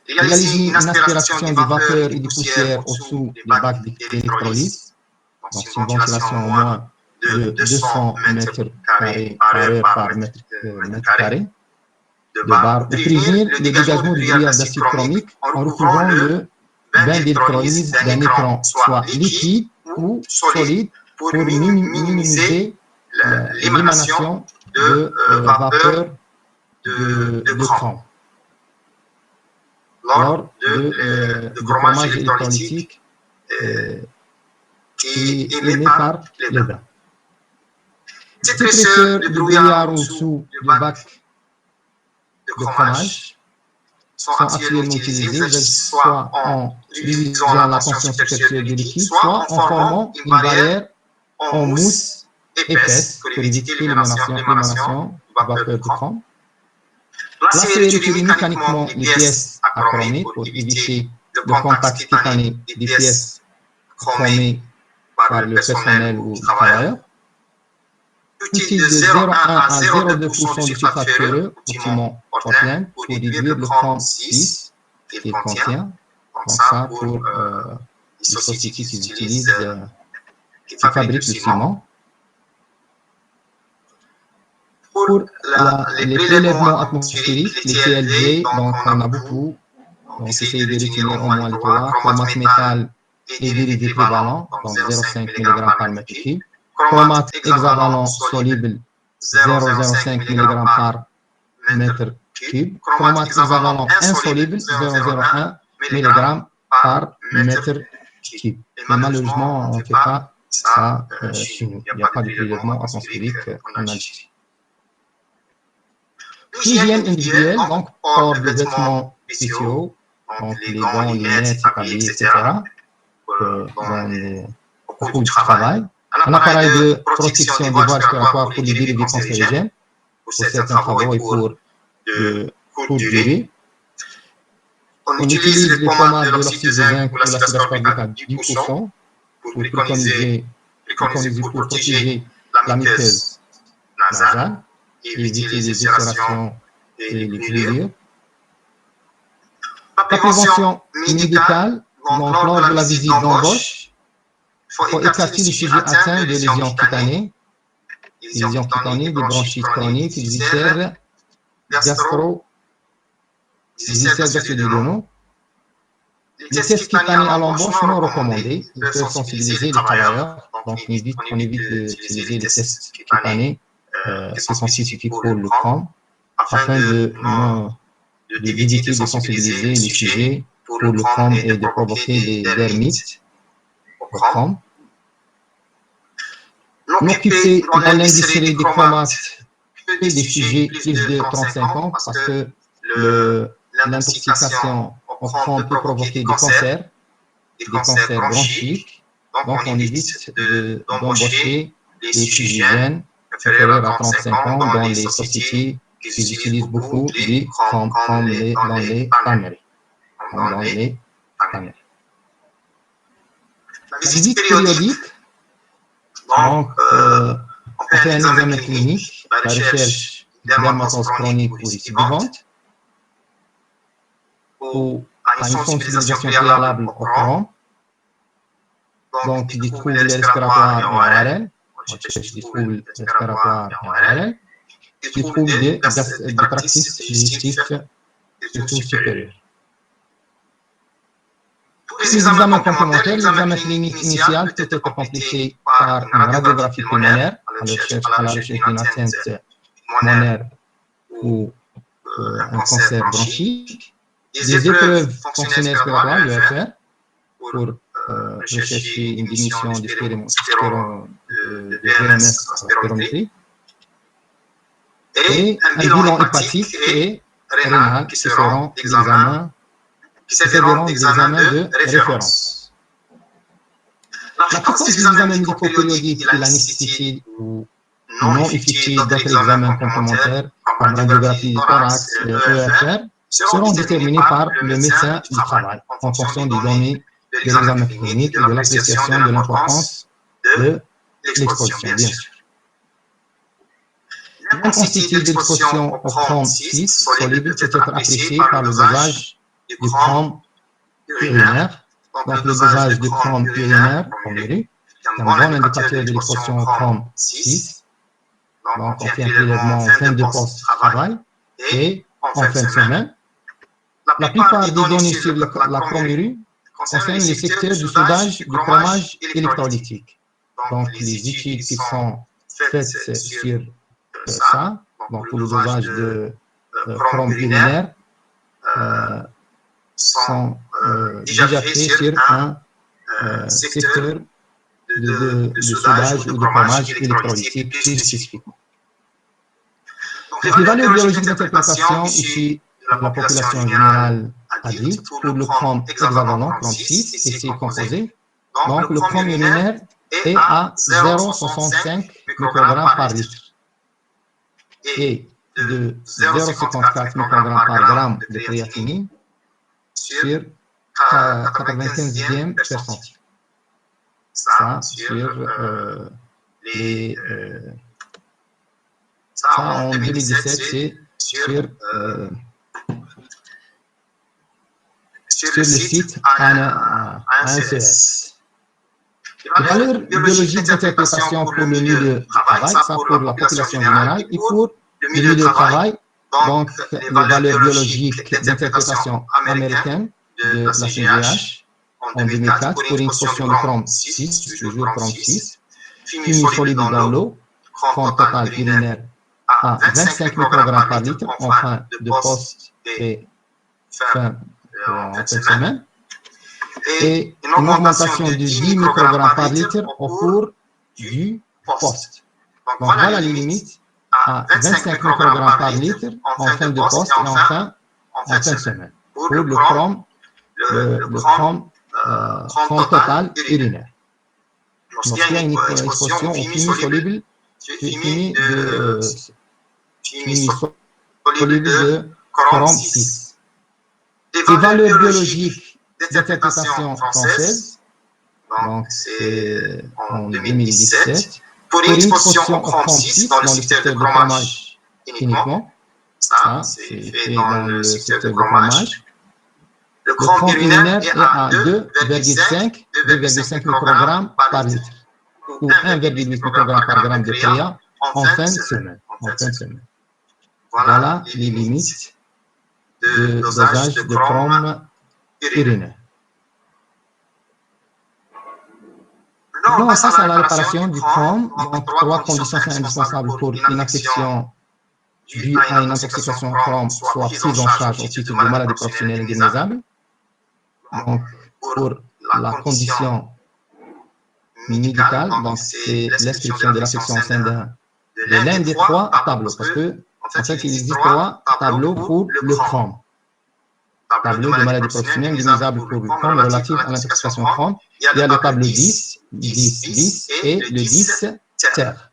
Réaliser une aspiration des vapeurs et des poussières au-dessous des bacs d'électrolyse, donc c'est une ventilation au moins de 200 mètres carrés par heure par mètre carré de barre, pour prévenir le dégagement du brouillard d'acide chromique en recouvrant le bain d'électrolyse d'un écran, soit liquide ou solide, pour minimiser l'émanation de vapeur de chrome. Lors du chromage électrolytique qui est émis par les bains. Cette épaisseur de brouillard au-dessous du bac de chromage sont actuellement utilisées soit en réduisant la tension superficielle du liquide, soit en formant une barrière en mousse épaisse pour éviter l'émanation de vapeur de chrome. Laver et retirer mécaniquement les pièces à chromer pour éviter le contact titané des pièces chromés par le personnel ou le travailleur. Utile de 0,1 à 0,2% du sulfate ferreux au ciment Portland pour réduire le chrome 6 qu'il contient. Donc ça pour les sociétés qui utilisent, qui fabriquent le ciment. Pour les prélèvements atmosphériques, les TLG, donc on a beaucoup. Donc essayez de retenir au moins les trois. Chromate métal et dérivés prévalents, donc 0,5 mg par mètre cube. Chromate hexavalent soluble, 0,05 mg par mètre cube. Chromate hexavalent insoluble, 0,01 mg par mètre cube. Mais malheureusement, on ne fait pas ça chez nous. Il n'y a pas de prélèvement atmosphérique en Algérie. L'hygiène individuelle, donc port de vêtements spéciaux, donc les gants, les lunettes, les tabliers, etc. Au cours du travail. Un appareil de protection des voies respiratoires pour les dérivés cancérigènes, pour certains travaux et pour de courte durée. On utilise les pommades de l'oxyde de zinc ou l'acide ascorbique à 10% pour préconiser, pour protéger la muqueuse nasale et éviter les ulcérations et les brûlures. La prévention médicale, donc lors de la visite d'embauche, il faut écarter les sujets atteints de lésions cutanées, des bronchites chroniques, des ulcères gastro-duodénaux. Les tests cutanés à l'embauche non recommandés, ils peuvent sensibiliser les travailleurs, donc on évite d'utiliser les tests cutanés qui sont spécifiques pour le chrome, afin d'éviter de sensibiliser les sujets pour le chrome et de provoquer des dermites au chrome. N'occuper dans l'industrie des chromates que des sujets plus de 35 ans parce que l'intoxication au chrome peut provoquer des cancers bronchiques. Donc on évite d'embaucher les sujets jeunes inférieurs à 35 ans dans les sociétés qui utilisent beaucoup les chromes dans les tanneries. La visite périodique, donc on fait un examen clinique, la recherche dermatose chronique ou récidivante, ou à une sensibilisation préalable au chrome, donc des troubles respiratoires et ORL, on cherche des troubles respiratoires et ORL, des troubles de tractus digestif surtout supérieur. Pour les examens complémentaires, l'examen clinique initial peut être complété par une radiographie pulmonaire à la recherche d'une atteinte pulmonaire ou un cancer bronchique, des épreuves fonctionnelles respiratoires, l'EFR, pour rechercher une diminution de VMS spirométrie, et un bilan hépatique et rénal qui seront des examens de référence. La fréquence des examens médicaux périodiques et la nécessité ou non effectuée d'autres examens complémentaires comme radiographie du thorax et EFR seront déterminés par le médecin du travail en fonction des données de l'examen clinique et de l'appréciation de l'importance de l'exposition, bien sûr. L'intensité de l'exposition au chrome 6 soluble peut être appréciée par le dosage du chrome urinaire. Donc le dosage du chrome urinaire, on est un bon indicateur de l'exposition au chrome 6. Donc on fait un prélèvement en fin de post-travail et en fin de semaine. La plupart des données sur la chromurie concernent les secteurs du soudage, du chromage électrolytique. Donc les études qui sont faites sur ça, donc pour le dosage de chrome urinaire, sont déjà faits sur un secteur de soudage ou de chromage électrolytique plus spécifiquement. Les valeurs biologiques d'interprétation ici de la population générale adulte pour le chrome hexavalent, chrome 6 et ses composés. Donc le chrome urinaire est à 0,65 microgrammes par litre et de 0,54 microgrammes par gramme de créatinine sur 95e per centime. ça sur ça en 2017, c'est sur le site ANCS. Les valeurs biologiques d'interprétation pour le milieu de travail, ça pour la population générale, et pour le milieu de travail, donc les valeurs biologiques d'interprétation américaine de la CGH en 2004 pour une portion de chrome 6, toujours chrome 6, fumée soluble dans l'eau, chrome total urinaire à 25 microgrammes par litre en fin de poste et fin en fin de semaine, et une augmentation de 10 microgrammes par litre au cours du poste. Donc voilà les limites à 25 microgrammes par litre en fin de poste et en fin de semaine pour le chrome, chrome total urinaire. Lorsqu'il y a une exposition au fumée soluble, de chrome 6. Les valeurs biologiques d'interprétation française, donc c'est en 2017, pour une exposition au chrome 6 dans le secteur de chromage uniquement, ça c'est fait dans le secteur de chromage, le chrome urinaire est à 2,5 microgrammes par litre ou 1,8 microgrammes par gramme de créa en fin de semaine. Voilà les limites de dosage de chrome urinaire. Non, ça c'est la réparation du chrome. Donc, 3 conditions sont indispensables pour une affection due à une intoxication chrome soit prise en charge au titre de maladie professionnelle indemnisable. Donc, pour la condition médicale, donc c'est l'inscription de l'affection au sein de l'un des 3 tableaux, parce que en fait, il existe 3 tableaux pour le chrome. Tableau de maladie professionnelle indemnisable pour le chrome relatif à l'intoxication chrome. Il y a le tableau 10, 10, 10 et le 10 terre.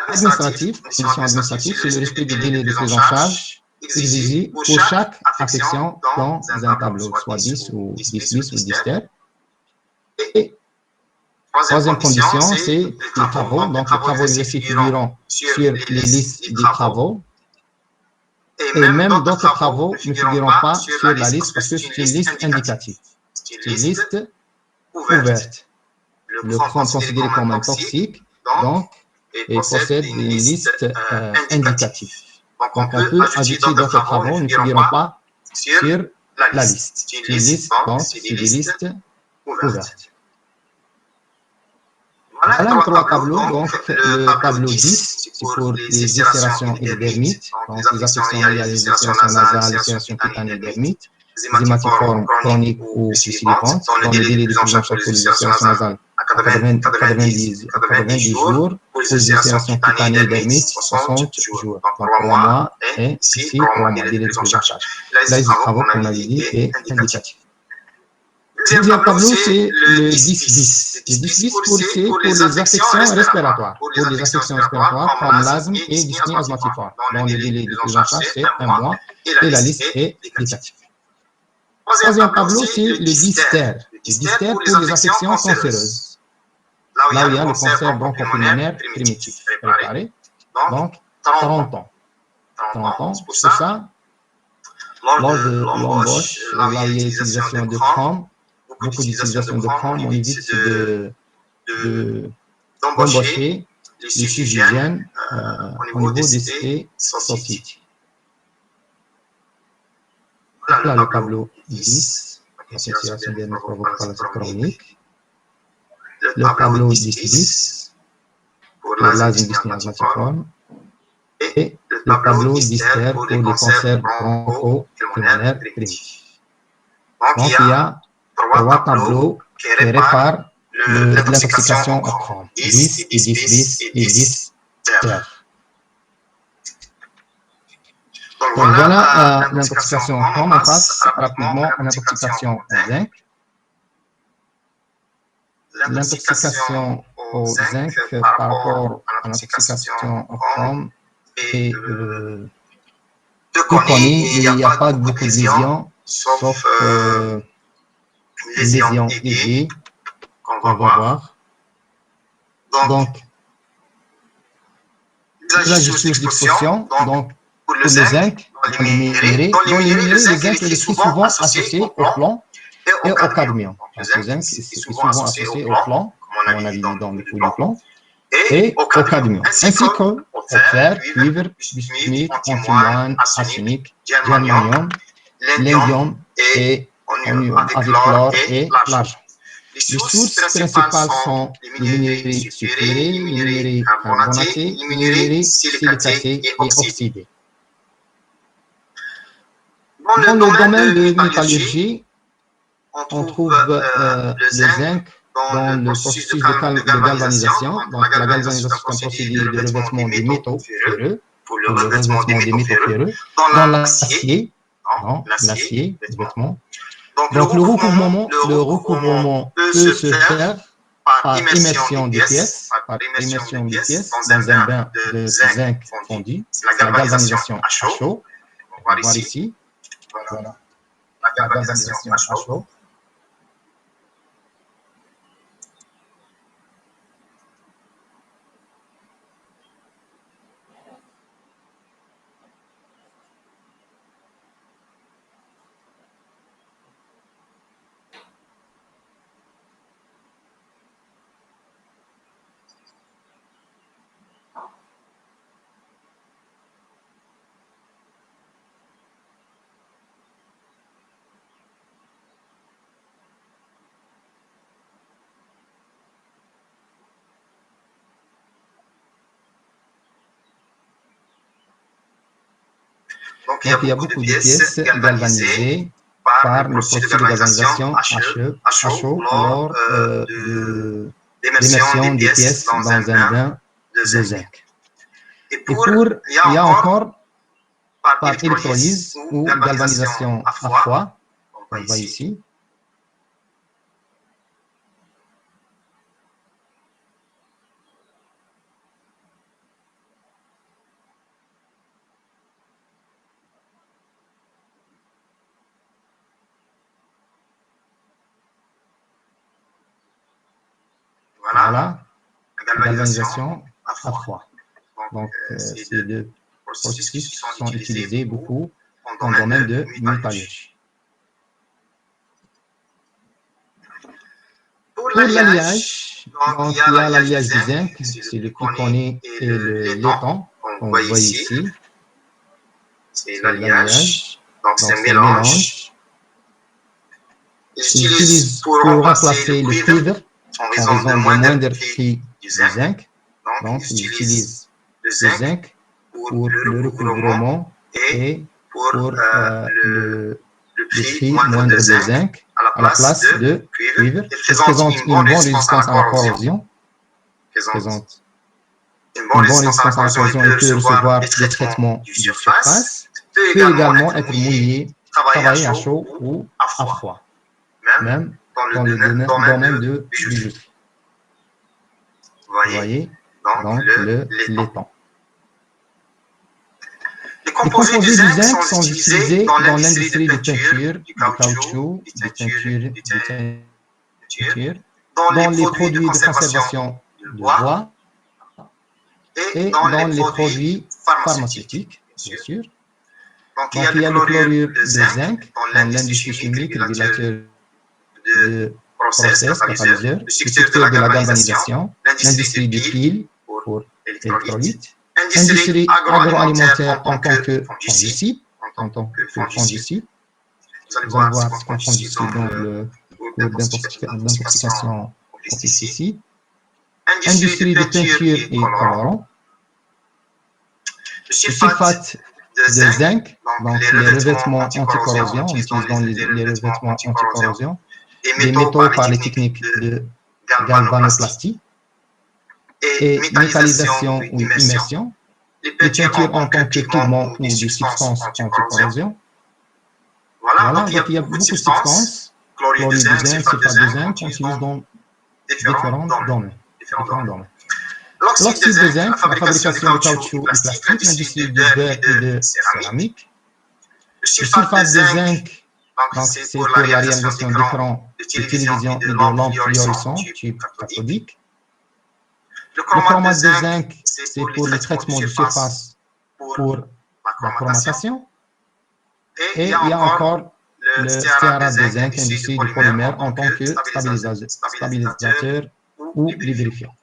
Administratif, condition administrative, c'est le respect des délais de prise en charge exigés pour chaque affection dans un tableau, soit 10 ou 10 bis ou 10 terre. Et troisième condition, c'est les travaux. Donc, les travaux des figurant sur les listes des travaux. Et même d'autres travaux ne figurent pas sur la liste parce que c'est une liste indicative. C'est une liste ouverte. Le chrome considéré comme un toxique, donc, et possède une liste indicative. Donc, on peut ajouter d'autres travaux ne figurant pas sur la liste. C'est une liste, donc, c'est des listes ouvertes. Voilà les 3 tableaux. Donc, le tableau 10, c'est pour les ulcérations et les dermites. Donc, les affections liées à les ulcérations nasales, les ulcérations cutanées et dermites, les hématiformes chroniques ou suicidantes, dont le délai de prise en charge pour les ulcérations nasales à 90 jours, pour les ulcérations cutanées et dermites, 60 jours. Donc, 3 mois et ici, 3 mois, délai de prise en charge. Là, les travaux, comme on l'avait dit, est indicatif. Le deuxième tableau, c'est le 10-10. Le 10-10, c'est pour les affections respiratoires. Pour les affections respiratoires comme l'asthme et dyspnée asthmatiforme, dont le délai de prise en charge, c'est 1 mois et la liste est négative. Troisième tableau, c'est le 10-terre. Le 10-terre pour les affections cancéreuses. Là où il y a le cancer bronchopulmonaire primitif réparé. Donc, 30 ans. 30 ans, pour ça, lors de l'embauche, là où il y a l'utilisation de chrome, beaucoup d'utilisation de chrome, on évite d'embaucher les suffigènes au niveau des sociétés. Là, le tableau 10, l'association des provocations chroniques. Le tableau 10-10 pour l'asthme dyspnée asthmatiforme. Et le tableau 10-terre pour les cancers bronchopulmonaires primitifs. Donc, il y a 3 tableaux qui réparent l'intoxication au chrome. 10 et 10 bis et 10 terre. Donc voilà l'intoxication au chrome. On passe rapidement à l'intoxication au zinc. L'intoxication au zinc par rapport à l'intoxication au chrome est peu connue. Il n'y a pas beaucoup de lésions, sauf lésions aiguës qu'on va voir. Donc, l'usage de source d'exposition, donc pour le zinc, dans les minéraux, le zinc est très souvent associé au plomb et au cadmium. Donc, le zinc est souvent associé au plomb, comme on a vu dans le cours du plomb, et au cadmium, ainsi qu'au fer, cuivre, bismuth, antimoine, arsenic, germanium, l'indium et avec l'or et l'argent. Les sources principales sont les minéraux sulfurés, les minéraux carbonatés, les minéraux silicatés et oxydés. Dans le domaine de métallurgie, on trouve le zinc dans le processus de galvanisation. Donc, la galvanisation est un procédé de revêtement des métaux ferreux, pour le revêtement des métaux ferreux, dans l'acier, le vêtement. Donc, le recouvrement peut se faire par immersion des pièces, dans un bain de zinc fondu. C'est la galvanisation à chaud. On va voir ici. Voilà. La galvanisation à chaud. Donc, il y a beaucoup de pièces galvanisées par le processus de galvanisation à chaud lors de l'immersion des pièces dans un bain de zinc. Et il y a encore par électrolyse ou galvanisation à froid, on voit ici. Voilà, la galvanisation à froid. Donc, c'est des processus qui sont utilisés beaucoup dans le domaine de métallurgie. Pour l'alliage, donc il y a l'alliage du zinc, c'est le plus connu, et le laiton, qu'on voit ici. C'est l'alliage, donc c'est un mélange. Ils utilisent pour remplacer le cuivre en raison de moindre prix du zinc. Donc, ils utilisent le zinc pour le recouvrement et pour le prix moindre de zinc à la place de cuivre. Il présente une bonne résistance à la corrosion. Il peut recevoir des traitements de surface. Peut également être mouillé, travaillé à chaud ou à froid, même dans le domaine de bijouterie. Vous voyez donc le laiton. Les composés du zinc sont utilisés dans l'industrie de peinture, du caoutchouc, de teinture, dans les produits de conservation de bois et dans les produits pharmaceutiques, bien sûr. Donc, il y a le chlorure de zinc dans l'industrie chimique, le régulateur de process, catalyseur, le secteur de la galvanisation, l'industrie des piles pour l'électrolyte, l'industrie agroalimentaire en tant que fongicide. Vous allez voir ce qu'on fongicide dans le cours d'intoxication aux pesticides. Industrie de peinture et colorant. Le sulfate de zinc, donc les revêtements anti-corrosion, on utilise dans les revêtements anti-corrosion, des métaux par les techniques de galvanoplastie et métallisation ou immersion, les peintures en tant que pigments ou des substances anti-corrosion. Voilà, donc il y a beaucoup de substances, chlorure de zinc, sulfate de zinc, qu'on utilise dans différents domaines. L'oxyde de zinc, la fabrication de caoutchouc et plastique, l'industrie de verre et de céramique. Le sulfate de zinc Donc, c'est pour la réalisation d'écrans de télévision et de lampes fluorescentes type cathodique. Le chromate de zinc, c'est pour le traitement de surface pour la chromatation. Et il y a encore le stéarate de zinc industriel du polymère en tant que stabilisateur ou lubrifiant.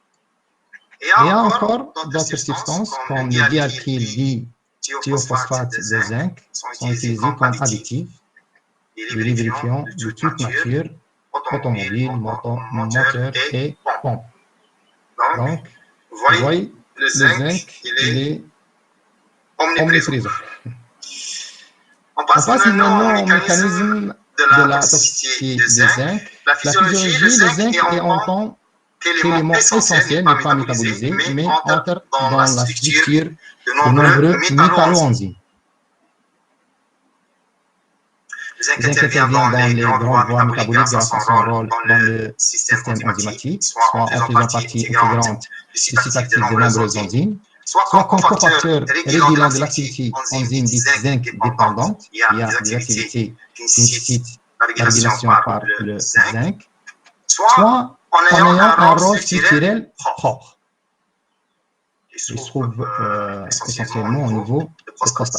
Et il y a encore d'autres substances comme le dialkyl thiophosphate de zinc sont utilisés comme additifs et lubrifiants de toute nature, automobile, moteur et pompe. Donc, vous voyez, le zinc, il est omniprésent. On passe maintenant au mécanisme de la toxicité du zinc. La physiologie, le zinc est en tant qu'élément essentiel, n'est pas métabolisé, mais entre dans la structure de nombreux métalloenzymes. Le zinc intervient dans les grandes voies métaboliques grâce à son rôle dans le système enzymatique, soit en faisant partie intégrante du site actif de nombreuses enzymes, soit comme cofacteur régulant de l'activité enzyme dite zinc dépendante. Il y a des activités qui nécessitent la régulation par le zinc, soit en ayant un rôle structurel propre. Il se trouve essentiellement au niveau de prostate.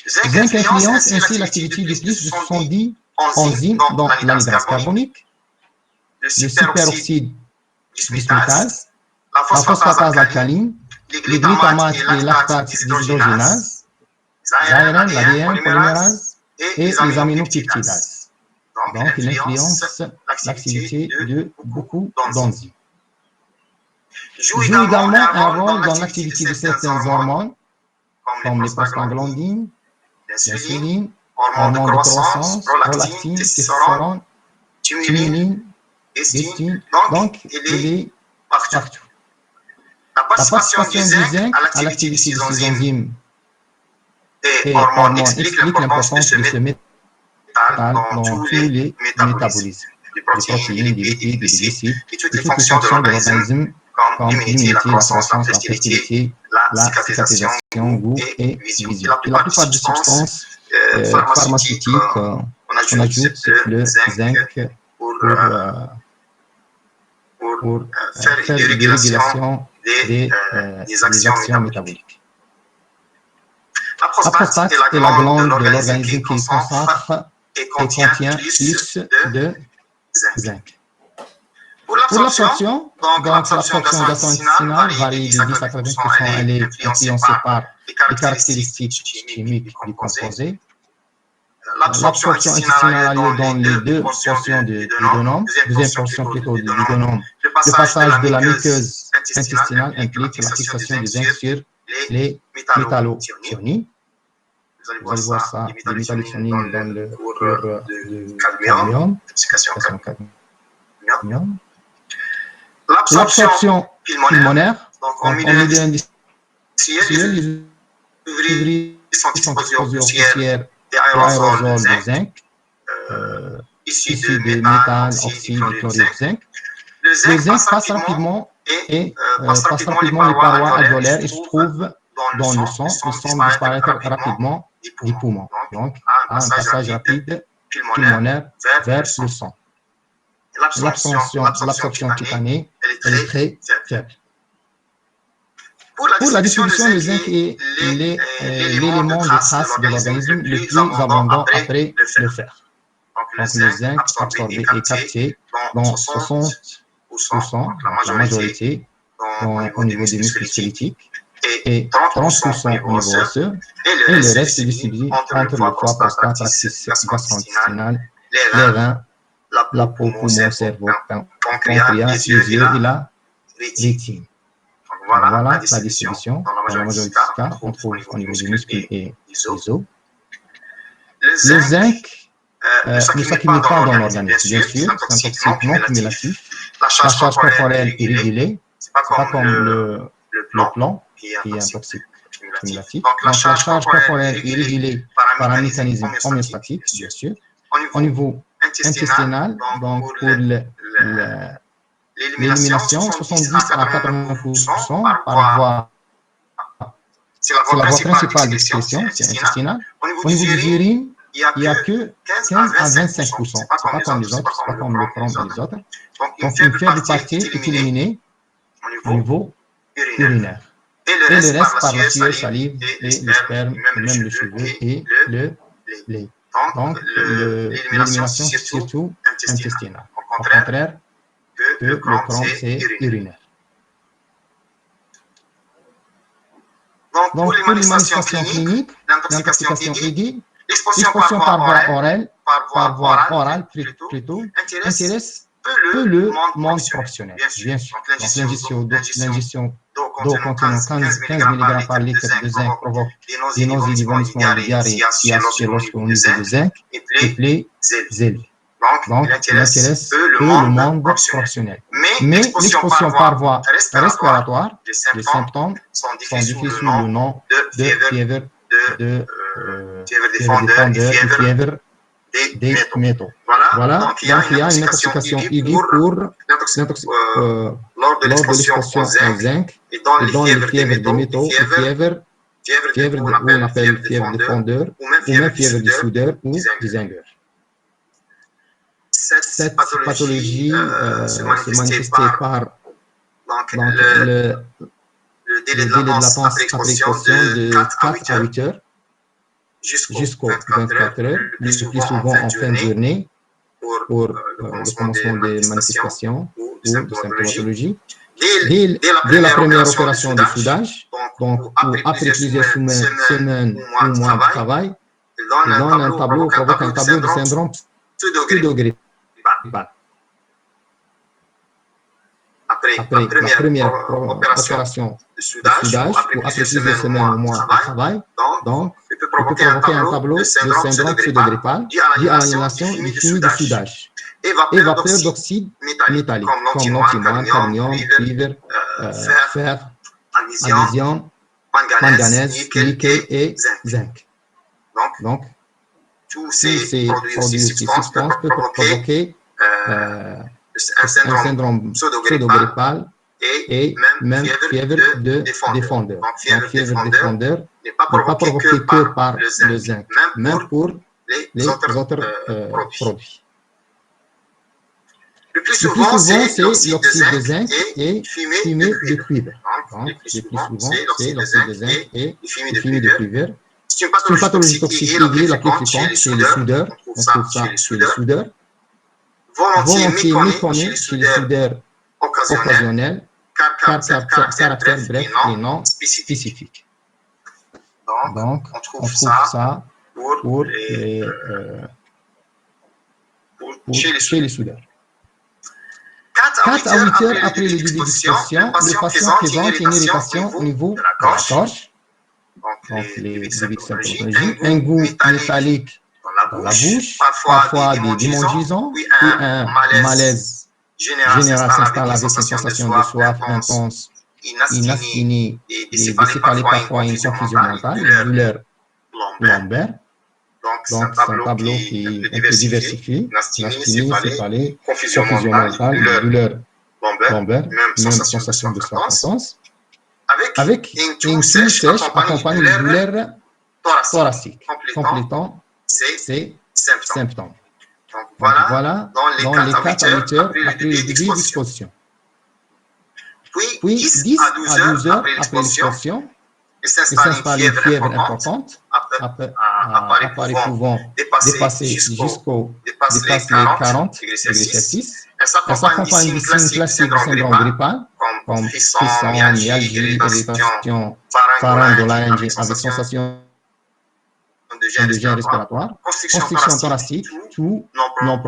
Le zinc influence ainsi l'activité de plus de 70 enzymes, dont l'anhydrase carbonique, le superoxyde dismutase, la phosphatase alcaline, les glutamates et lactates dishydrogénases, les ARN, l'ADN polymérase et les aminopeptidases. Donc, il influence l'activité de beaucoup d'enzymes. Il joue également un rôle dans l'activité de certaines hormones, comme les prostaglandines, l'insuline, hormones de croissance, prolactine, testostérone, thymuline, estine. Donc, il est partout. La participation du zinc à l'activité de ces enzymes et hormones explique l'importance de ce métal dans tous les métabolismes, des protéines, des lipides, des glucides, et toutes les fonctions de l'organisme comme l'immunité, la croissance, la fertilité, la cicatrisation, goût et vision. Et la plupart des substances pharmaceutiques, on ajoute le zinc pour faire des régulations des actions métaboliques. La prostate est la glande de l'organisme qui concentre et contient plus de zinc. Pour l'absorption, donc l'absorption gastrointestinale varie de 10 à 80%. Elle est influencée par les caractéristiques chimiques du composé. L'absorption intestinale a lieu dans les deux portions du duodénum, deuxième portion plutôt du duodénum. Le passage de la muqueuse intestinale implique la fixation du zinc sur les métallothionées. Vous allez voir ça, les métallothionées dans le cours du cadmium. L'absorption pulmonaire, en milieu industriel, les ouvriers sont exposés aux poussières et aérosols de zinc, issus de métal, oxyde et chlorure de zinc. Le zinc passe rapidement les parois alvéolaires et se trouve dans le sang. Le sang disparaît rapidement des poumons. Donc, un passage rapide pulmonaire vers le sang. L'absorption cutanée, elle est très faible. Pour la distribution, le zinc est l'élément de trace de l'organisme le plus abondant après le fer. Donc, le zinc absorbé est capté dans 60%, la majorité, au niveau des muscles squelettiques, et 30% au niveau osseux, et le reste est distribué entre le foie, prostate, tractus gastro-intestinal, les reins, la peau, poumon, cerveau, pancréas, les yeux et la rétine. Voilà la distribution. Dans la majorité des cas, on trouve au niveau des muscles et des os. Le zinc ne s'accumule pas dans l'organisme, bien sûr, c'est un toxique non cumulatif. La charge corporelle est régulée, ce n'est pas comme le plomb, qui est un toxique cumulatif. Donc la charge corporelle est régulée par un mécanisme homéostatique, bien sûr. Au niveau intestinal, donc pour l'élimination, 70 à 80% par voie. C'est la voie principale d'expression, c'est intestinal. Au niveau des urines, il n'y a que 15 à 25%. Ce n'est pas comme les autres, ce n'est pas comme le chrome et les autres. Donc, une faible partie est éliminée au niveau urinaire. Et le reste par la sueur, salive et le sperme, et même les cheveux et le lait. Donc, l'élimination, c'est surtout intestinale. Au contraire que le chrome, c'est urinaire. Donc, pour les manifestations cliniques, l'intoxication aiguë, l'exposition par voie orale plutôt, intéresse peu le monde professionnel, bien sûr. Donc, l'ingestion d'eau contenant 15 mg par litre de zinc provoque des nausées, des vomissements et des diarrhées qui associent lorsqu'au niveau de zinc est plus élevé. Donc, il intéresse peu le monde professionnel. Mais l'exposition par voie respiratoire, les symptômes sont décrits sous le nom de fièvre défendeur et fièvre des métaux. Voilà, donc il y a une intoxication aiguë lors de l'exposition au zinc et dans les fièvres des métaux, fièvre qu'on appelle fièvre défendeur ou même fièvre des soudeurs ou des zingueurs. Cette pathologie se manifestait par le délai de latence après exposition de 4 à 8 heures jusqu'aux 24 heures, le plus souvent en fin de journée pour le commencement des manifestations ou de symptomatologie. Dès la première opération de soudage, donc après plusieurs semaines ou mois de travail, il donne un tableau, provoque un tableau de syndrome pseudo-grippal. Après la première opération de soudage ou après plusieurs semaines ou mois de travail, donc, il peut provoquer un tableau de syndrome pseudo-grippal dû à l'annihilation du fumée de soudage et vapeur d'oxyde métallique, comme l'antimoine, cadmium, cuivre, fer, magnésium, manganèse, nickel et zinc. Donc, tous ces produits, ces substances peuvent provoquer un syndrome pseudo-grippal et même fièvre de défendeur. Donc, fièvre défendeur n'est pas provoquée que par le zinc, même pour les autres produits. Le plus souvent, c'est l'oxyde de zinc et fumée de cuivre. Donc, le plus souvent, c'est l'oxyde de zinc et fumée de cuivre. C'est une pathologie toxique aiguë la plus fréquente chez les soudeurs. On trouve ça chez les soudeurs. Volontiers méconnue chez les soudeurs occasionnels, car caractère bref et non spécifique. Donc, on trouve ça chez les soudeurs. 4 à 8 heures après le début d'exposition, le patient présente une irritation au niveau de la gorge, donc les débuts de symptomatologie, un goût métallique dans la bouche, parfois des démangeaisons, puis un malaise général s'installe avec une sensation de soif intense, une asthénie, des céphalées, parfois une confusion mentale, une douleur lombaire. Donc, c'est un tableau qui est un peu diversifié. Asthénie, céphalée, confusion mentale, douleur lombaire, même sensation de soif intense, avec une toux sèche accompagnée de douleurs thoraciques, complétant ces symptômes. Donc, voilà dans les 4 à 8 heures après le début d'exposition. Puis, 10 à 12 heures après l'exposition, il s'installe une fièvre importante, appareil pouvant dépasser les 40 degrés Celsius. Elle s'accompagne de signes classiques du syndrome grippal, comme frisson, myalgie, irritation pharyngolarynge avec sensation de gêne respiratoire, constriction thoracique, toux non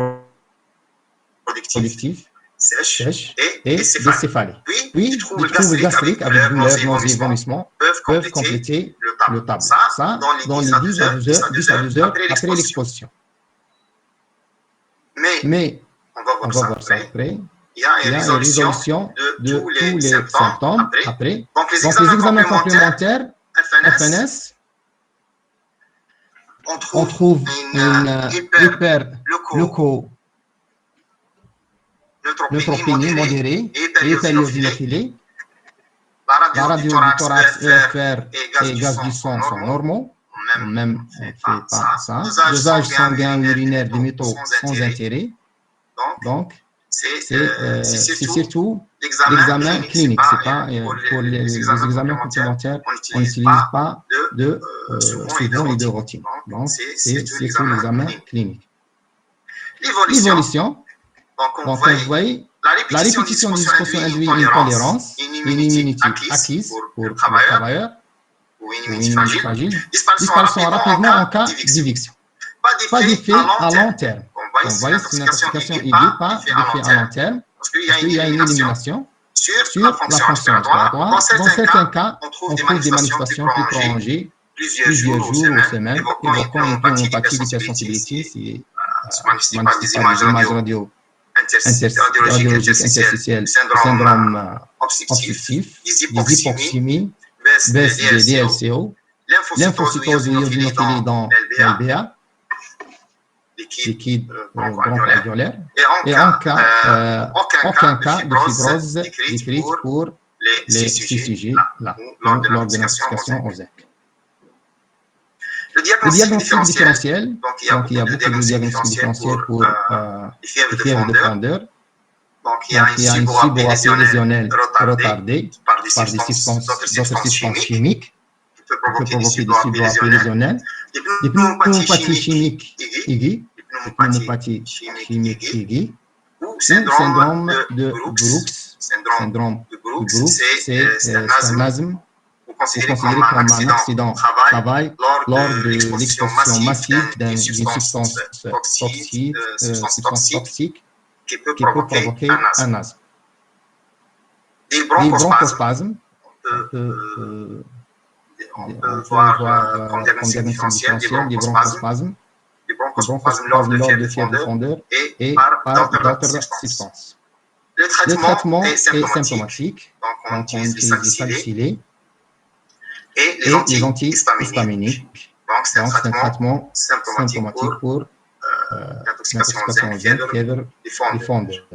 productif, sèche et des céphalées. Puis, des troubles gastriques avec douleurs, nausées, vomissements peuvent compléter le tableau. Ça, dans les 10 à 12 heures après l'exposition. Mais, on va voir ça après. Il y a une résolution de tous les symptômes après. Donc, les examens complémentaires, FNS, on trouve une hyperleuconeutropénie modérée et hyperiosinophilie. La radio du thorax, EFR et gaz du sang sont normaux. même fait pas ça. Dosage sanguin urinaire des métaux sans intérêt. Donc, c'est surtout l'examen clinique. C'est pas pour les examens complémentaires, on n'utilise pas souvent et de routine. Donc, c'est surtout l'examen clinique. L'évolution, donc on voit la répétition des dispositions induit une tolérance, une immunité acquise pour le travailleur ou une immunité fragile, disparaissant rapidement en cas d'éviction. Pas d'effet à long terme. On voit c'est une intoxication aiguë, pas d'effet à long terme, parce qu'il y a une élimination sur la fonction respiratoire. Dans certains cas, on trouve des manifestations plus prolongées, plusieurs jours ou semaines, évoquant une pneumopathie d'hypersensibilité, se manifeste par des images radiologiques interstitielles, syndrome obstructif, des hypoxémies, baisse des DLCO, lymphocytose eosinophile dans l'LBA, liquide bronchoalvéolaire, et aucun cas de fibrose décrite pour les CCG lors de l'intoxication au zinc. Le diagnostic différentiel, donc il y a beaucoup de diagnostics différentiels pour les fièvres de fondeur. Donc il y a une fibrosité lésionnelle retardée par des substances chimiques qui peut provoquer des fibrosité lésionnelles, des pneumopathies chimiques aiguës, des pneumopathies chimiques aiguës, ou syndrome de Brooks. Syndrome de Brooks, c'est un asthme considéré comme un accident de travail lors de l'exposition massive d'une substance toxique qui peut provoquer un asthme. Des bronchospasmes, on peut voir comme diagnostic différentiel des bronchospasmes lors de fièvre de fondeur et par d'autres substances. Le traitement est symptomatique, donc on utilise des salicylés et les antihistaminiques. Donc c'est un traitement symptomatique pour l'intoxication au zinc, fièvre des fondeurs.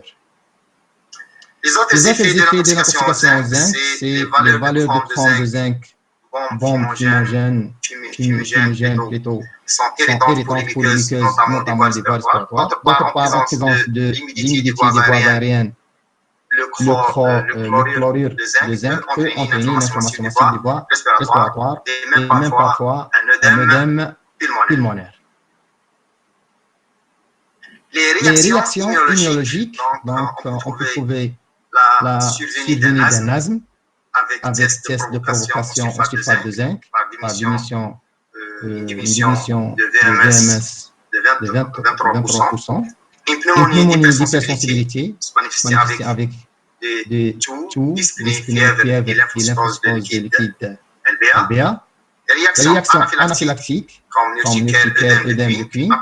Les autres effets de l'intoxication au zinc, c'est les valeurs de chrome de zinc, bombes fumigènes plutôt, sont irritantes pour les muqueuses, notamment des voies respiratoires. D'autre part, en présence de l'humidité des voies aériennes, le chlorure de zinc peut entraîner une inflammation massive des voies respiratoires et même parfois un œdème pulmonaire. Les réactions immunologiques, donc on peut trouver la survenue d'un asthme avec test de provocation au sulfate de zinc par diminution de VMS de 23%. Une pneumonie d'hypersensibilité se manifeste avec des toux, dyspnée, fièvre et lymphocytose de liquide LBA. Les réactions anaphylactiques, comme l'urticaire, œdème de Quinn,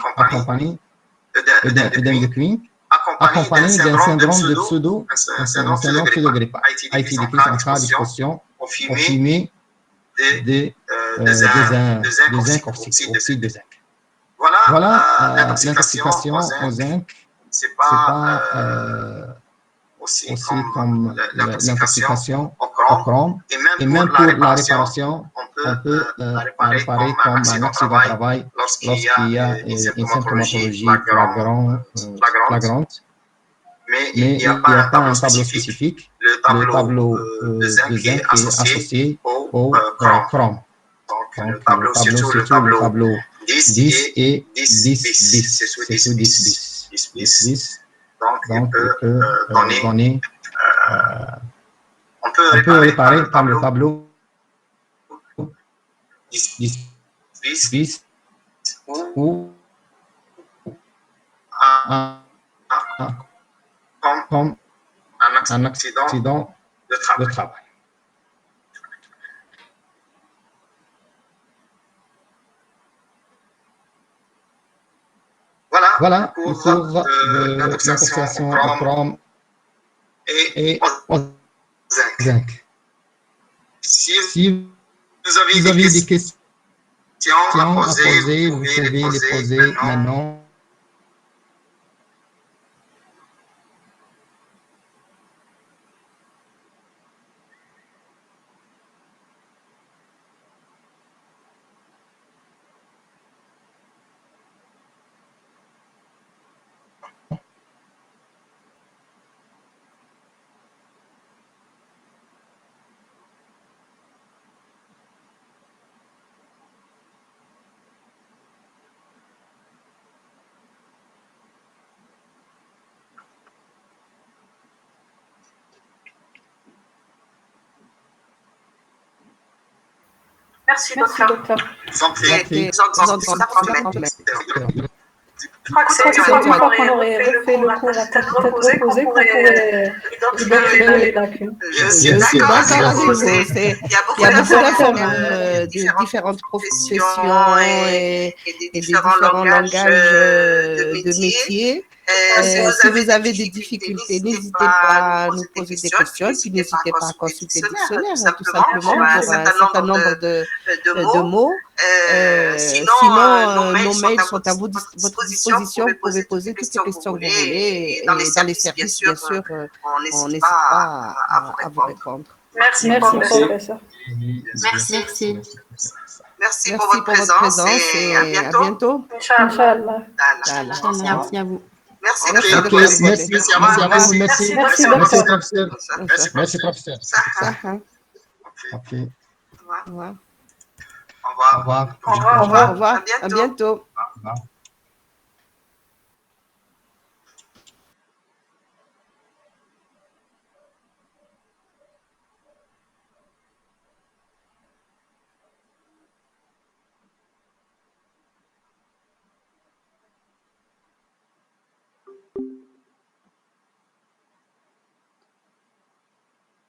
accompagné d'un syndrome de pseudo-grippe, a été décrit en cas d'exposition aux fumées de zinc oxyde de zinc. Voilà l'intoxication au zinc. C'est pas aussi comme l'intoxication au chrome. Et même pour la réparation, on peut la réparer comme un accident de travail lorsqu'il y a une symptomatologie flagrante. Mais il n'y a pas un tableau spécifique. Le tableau de zinc est associé au chrome. Donc le tableau, surtout le tableau 10 et 10 bis. C'est sous 10 bis. Donc, on peut donner, on peut réparer par le tableau 10 bis ou comme un accident de travail. Voilà pour l'intoxication au chrome et au zinc. Si vous avez des questions à poser, vous pouvez les poser maintenant. Merci, docteur. Je vous en prie. Je crois que c'est une fois qu'on aurait refait le cours à tête reposée qu'on pourrait identifier les lacunes. Je suis d'accord avec vous. Il y a beaucoup d'affaires, des différentes professions et des différents langages de métier. Si vous avez des difficultés, n'hésitez pas à nous poser des questions, puis n'hésitez pas à consulter le dictionnaire, tout simplement, pour un certain nombre de mots. Sinon, nos mails sont à votre disposition. Vous pouvez poser toutes les questions que vous voulez. Et dans les services, bien sûr, on n'hésite pas à vous répondre. Merci, professeur. Merci pour votre présence et à bientôt. Inch'Allah. Merci à vous. Merci, professeur. Ok. Au revoir. Au revoir. Au revoir. À bientôt. Au revoir.